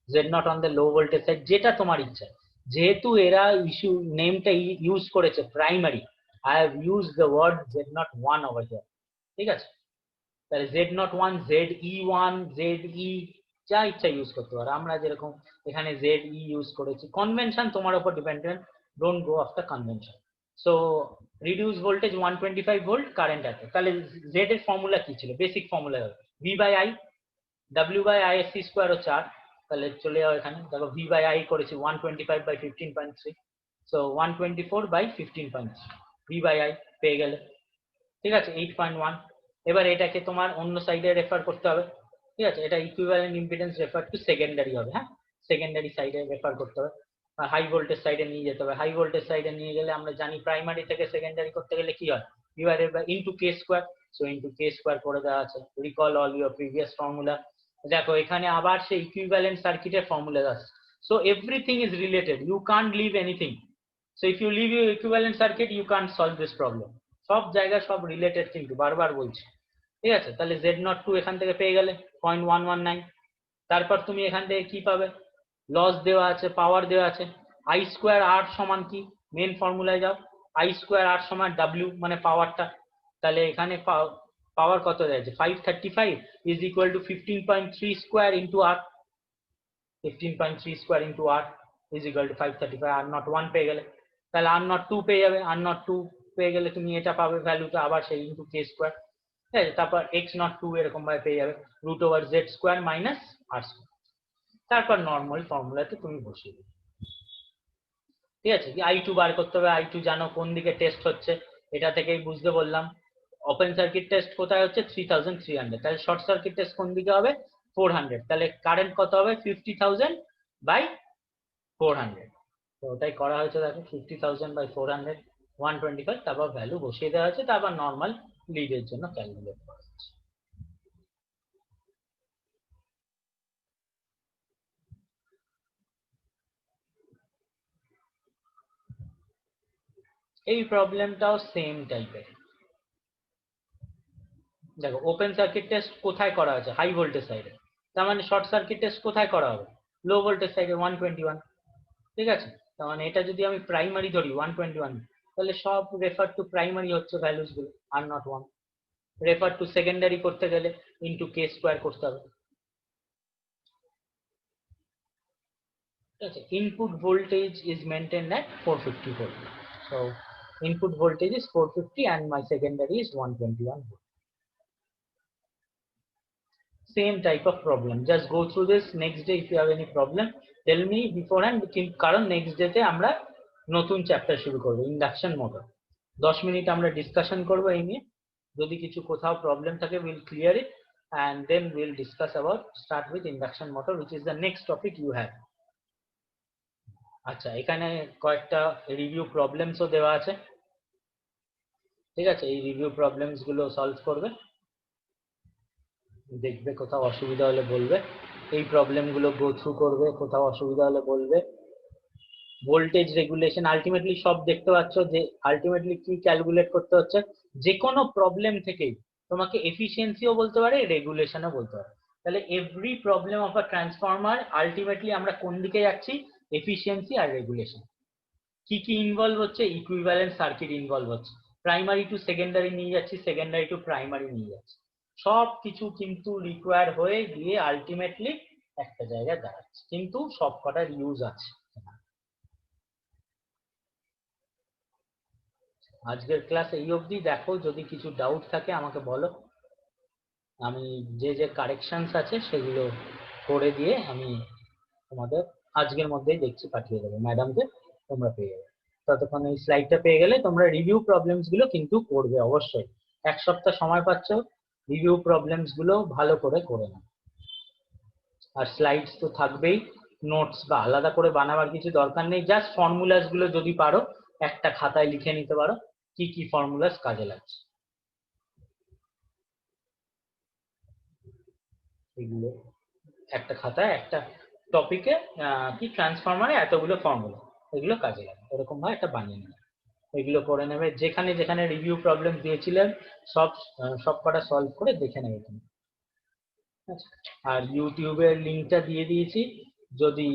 Z0 on the low voltage side, যেটা তোমার ইচ্ছা। যেহেতু এরা ইস্যু নেমটা ইউজ করেছে primary, I have use the word Z01 over here. ঠিক আছে, তাহলে Z01, ZE1, ZE যা ইচ্ছা ইউজ করতে পারো, আমরা যেরকম এখানে ZE ইউজ করেছি। কনভেনশন তোমার উপর dependent, don't go after convention. So reduce voltage 125 volt, current আছে। তাহলে Z এর ফর্মুলা কি ছিল, বেসিক ফর্মুলা V/I, W/ISC² ও 4। তাহলে চলে যাও এখানে, দেখো V/I করেছি 125/15.3, সো 124/15.3 V/I পেয়ে গেলে। ঠিক আছে, 8.1। এবার এটাকে তোমার অন্য সাইডে রেফার করতে হবে। ঠিক আছে, এটা equivalent impedance refer to secondary হবে। হ্যাঁ, সেকেন্ডারি সাইডে রেফার করতে হবে, হাই ভোল্টেজ সাইডে নিয়ে যেতে হবে। হাই ভোল্টেজ সাইডে নিয়ে গেলে আমরা জানি প্রাইমারি থেকে সেকেন্ডারি করতে গেলে কি হয়, ডিভাইডেড বাই ইনটু K²। সো ইনটু K² করে দেওয়া আছে। Recall all your previous formula. দেখো এখানে আবার সেই ইকুইভ্যালেন্ট সার্কিটের ফর্মুলা আছে। So everything is related, you can't leave anything. So if you leave your equivalent circuit, you can't solve this problem. সব জায়গা সব রিলেটেড, কিন্তু বারবার বলছি, ঠিক আছে? তাহলে Z02 এখান থেকে পেয়ে গেলে 0.119। তারপর তুমি এখান থেকে কি পাবে? লস দেওয়া আছে, পাওয়ার দেওয়া আছে। I স্কোয়ার R সমান কি? মেন ফর্মুলায় যাও, I স্কোয়ার R সমান W মানে পাওয়ারটা। তাহলে এখানে পাওয়ার কত যাচ্ছে? 535 is equal to 15.3 square into R। 15.3 square into R is equal to 535। R01 পেয়ে গেলে, তাহলে R02 পেয়ে যাবে। R02 পেয়ে গেলে তুমি এটা পাবে ভ্যালুটা, আবার সেই ইন্টু K স্কোয়ার, ঠিক আছে? তারপর X02 এরকম ভাবে পেয়ে যাবে root over Z square minus R square. তারপর নর্মাল ফর্মুলাতে তুমি বসিয়ে দেবে, ঠিক আছে? I2 বার করতে হবে। I2 জানো কোন দিকে টেস্ট হচ্ছে, এটা থেকেই বুঝতে বললাম। ওপেন সার্কিট টেস্ট কোথায় হচ্ছে? 3300। তাহলে শর্ট সার্কিট টেস্ট কোন দিকে হবে? 400। তাহলে কারেন্ট কত হবে? 50,000 বাই 400। তো ওটাই করা হয়েছে, দেখো 50,000 বাই 400 125। তারপর ভ্যালু বসিয়ে দেওয়া হয়েছে, তারপর নর্মাল লিডের জন্য ক্যালকুলেট করা হচ্ছে। এই প্রবলেমটাও সেম টাইপের। দেখো ওপেন সার্কিট টেস্ট কোথায় করা আছে? হাই ভোল্টেজ সাইডে। তার মানে শর্ট সার্কিট টেস্ট কোথায় করা হবে? লো ভোল্টেজ সাইডে 121, ঠিক আছে? তার মানে এটা যদি আমি প্রাইমারি ধরি 121, তাহলে সব রেফার টু প্রাইমারি হচ্ছে ভ্যালুস গুলো, R01। রেফার টু সেকেন্ডারি করতে গেলে ইন্টু K স্কোয়ার করতে হবে, ঠিক আছে? Input voltage is maintained at 450 volt, so input voltage is 450 and my secondary is 121 volt. Same type of problem, just go through this. Next day if you have any problem tell me beforehand, কারণ next day তে আমরা নতুন chapter শুরু করব, induction motor. 10 minute আমরা discussion করব এই নিয়ে। যদি কিছু কোথাও প্রবলেম থাকে will clear it and then we'll discuss about start with induction motor, which is the next topic you have. আচ্ছা, এখানে কয়েকটা রিভিউ প্রবলেমসও দেওয়া আছে, ঠিক আছে? এই রিভিউ প্রবলেমস গুলো সলভ করবে, দেখবে কোথাও অসুবিধা হলে বলবে। এই প্রবলেম গুলো গো থ্রু করবে, কোথাও অসুবিধা হলে বলবে। ভোল্টেজ রেগুলেশন আলটিমেটলি সব দেখতে পাচ্ছ যে আলটিমেটলি কি ক্যালকুলেট করতে হচ্ছে। যে কোনো প্রবলেম থেকেই তোমাকে এফিসিয়েন্সিও বলতে পারে, রেগুলেশনও বলতে পারে। তাহলে every problem of a transformer ultimately আমরা কোন দিকে যাচ্ছি? এফিসিয়েন্সি আর রেগুলেশন। কি কি ইনভলভ হচ্ছে? ইকুইভ্যালেন্ট সার্কিট ইনভলভ হচ্ছে। প্রাইমারি টু সেকেন্ডারি নিয়ে যাচ্ছি, সেকেন্ডারি টু প্রাইমারি নিয়ে যাচ্ছি। সব কিছু কিন্তু রিকোয়ার হয়ে গিয়ে আলটিমেটলি একটা জায়গায় দাঁড়াচ্ছে, কিন্তু সব কটার ইউজ আছে। আজকের ক্লাস এই অবধি। দেখো যদি কিছু ডাউট থাকে আমাকে বলো, আমি যে যে কারেকশনস আছে সেগুলো করে দিয়ে আমি তোমাদের আজকের মধ্যেই দেখছি পাঠিয়ে দেবো ম্যাডামকে, তোমরা পেয়ে যাবে। ততক্ষণ এই স্লাইডটা পেয়ে গেলে তোমরা রিভিউ প্রবলেমস গুলো কিন্তু করবে অবশ্যই। এক সপ্তাহ সময় পাচ্ছ, রিভিউ প্রবলেমস গুলো ভালো করে করে নাও। আর স্লাইডস তো থাকবেই, নোটস বা আলাদা করে বানাবার কিছু দরকার নেই। জাস্ট ফর্মুলাস গুলো যদি পারো একটা খাতায় লিখে নিতে পারো কি কি ফর্মুলাস কাজে লাগছে, এগুলো একটা খাতায় একটা টপিকে কি ট্রান্সফরমারে এতগুলো ফর্মুলা, এগুলো কাজে লাগে, এরকম ভাবে একটা বানিয়ে নেবে। এগুলো করে নেবে, যেখানে যেখানে রিভিউ প্রবলেম দিয়েছিলেন সব কটা সলভ করে দেখে নেবে তুমি। আচ্ছা, আর ইউটিউবের লিঙ্কটা দিয়ে দিয়েছি, যদি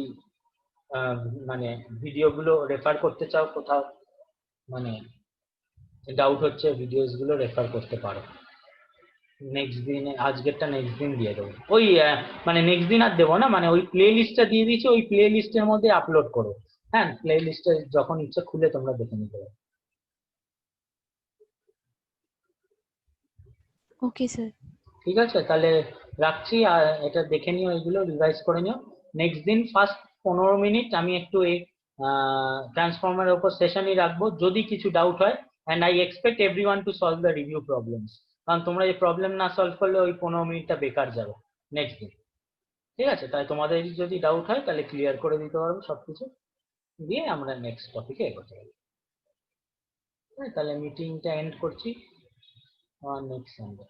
মানে ভিডিওগুলো রেফার করতে চাও, কোথাও মানে ডাউট হচ্ছে ভিডিওস গুলো রেফার করতে পারো। নেক্সট দিনে আজকেরটা নেক্সট দিন দিয়ে দেবো। ওই মানে নেক্সট দিন আর দেবো না, মানে ওই প্লে লিস্টটা দিয়ে দিয়েছি, ওই প্লে লিস্টের মধ্যে আপলোড করো। হ্যাঁ, প্লে লিস্টে যখন ইচ্ছে খুলে তোমরা দেখে নিতে পারো। Okay sir. ঠিক আছে, তাহলে রাখছি। আর এটা দেখে নিও, এগুলো রিভাইজ করে নিও। নেক্সট দিন ফার্স্ট 15 মিনিট আমি একটু এই ট্রান্সফরমারের উপর সেশনই রাখবো। যদি কিছু ডাউট হয়, and I expect everyone to solve the review problems, কারণ তোমরা এই প্রবলেম না সলভ করলে ওই 15 মিনিটটা বেকার যাবে নেক্সট দিন। ঠিক আছে, তাই তোমাদের যদি ডাউট হয় তাহলে ক্লিয়ার করে দিতে পারবো সবকিছু, দিয়ে আমরা নেক্সট টপিকে এগোতে পারি। তাহলে মিটিংটা এন্ড করছি নেক্সট সানডে।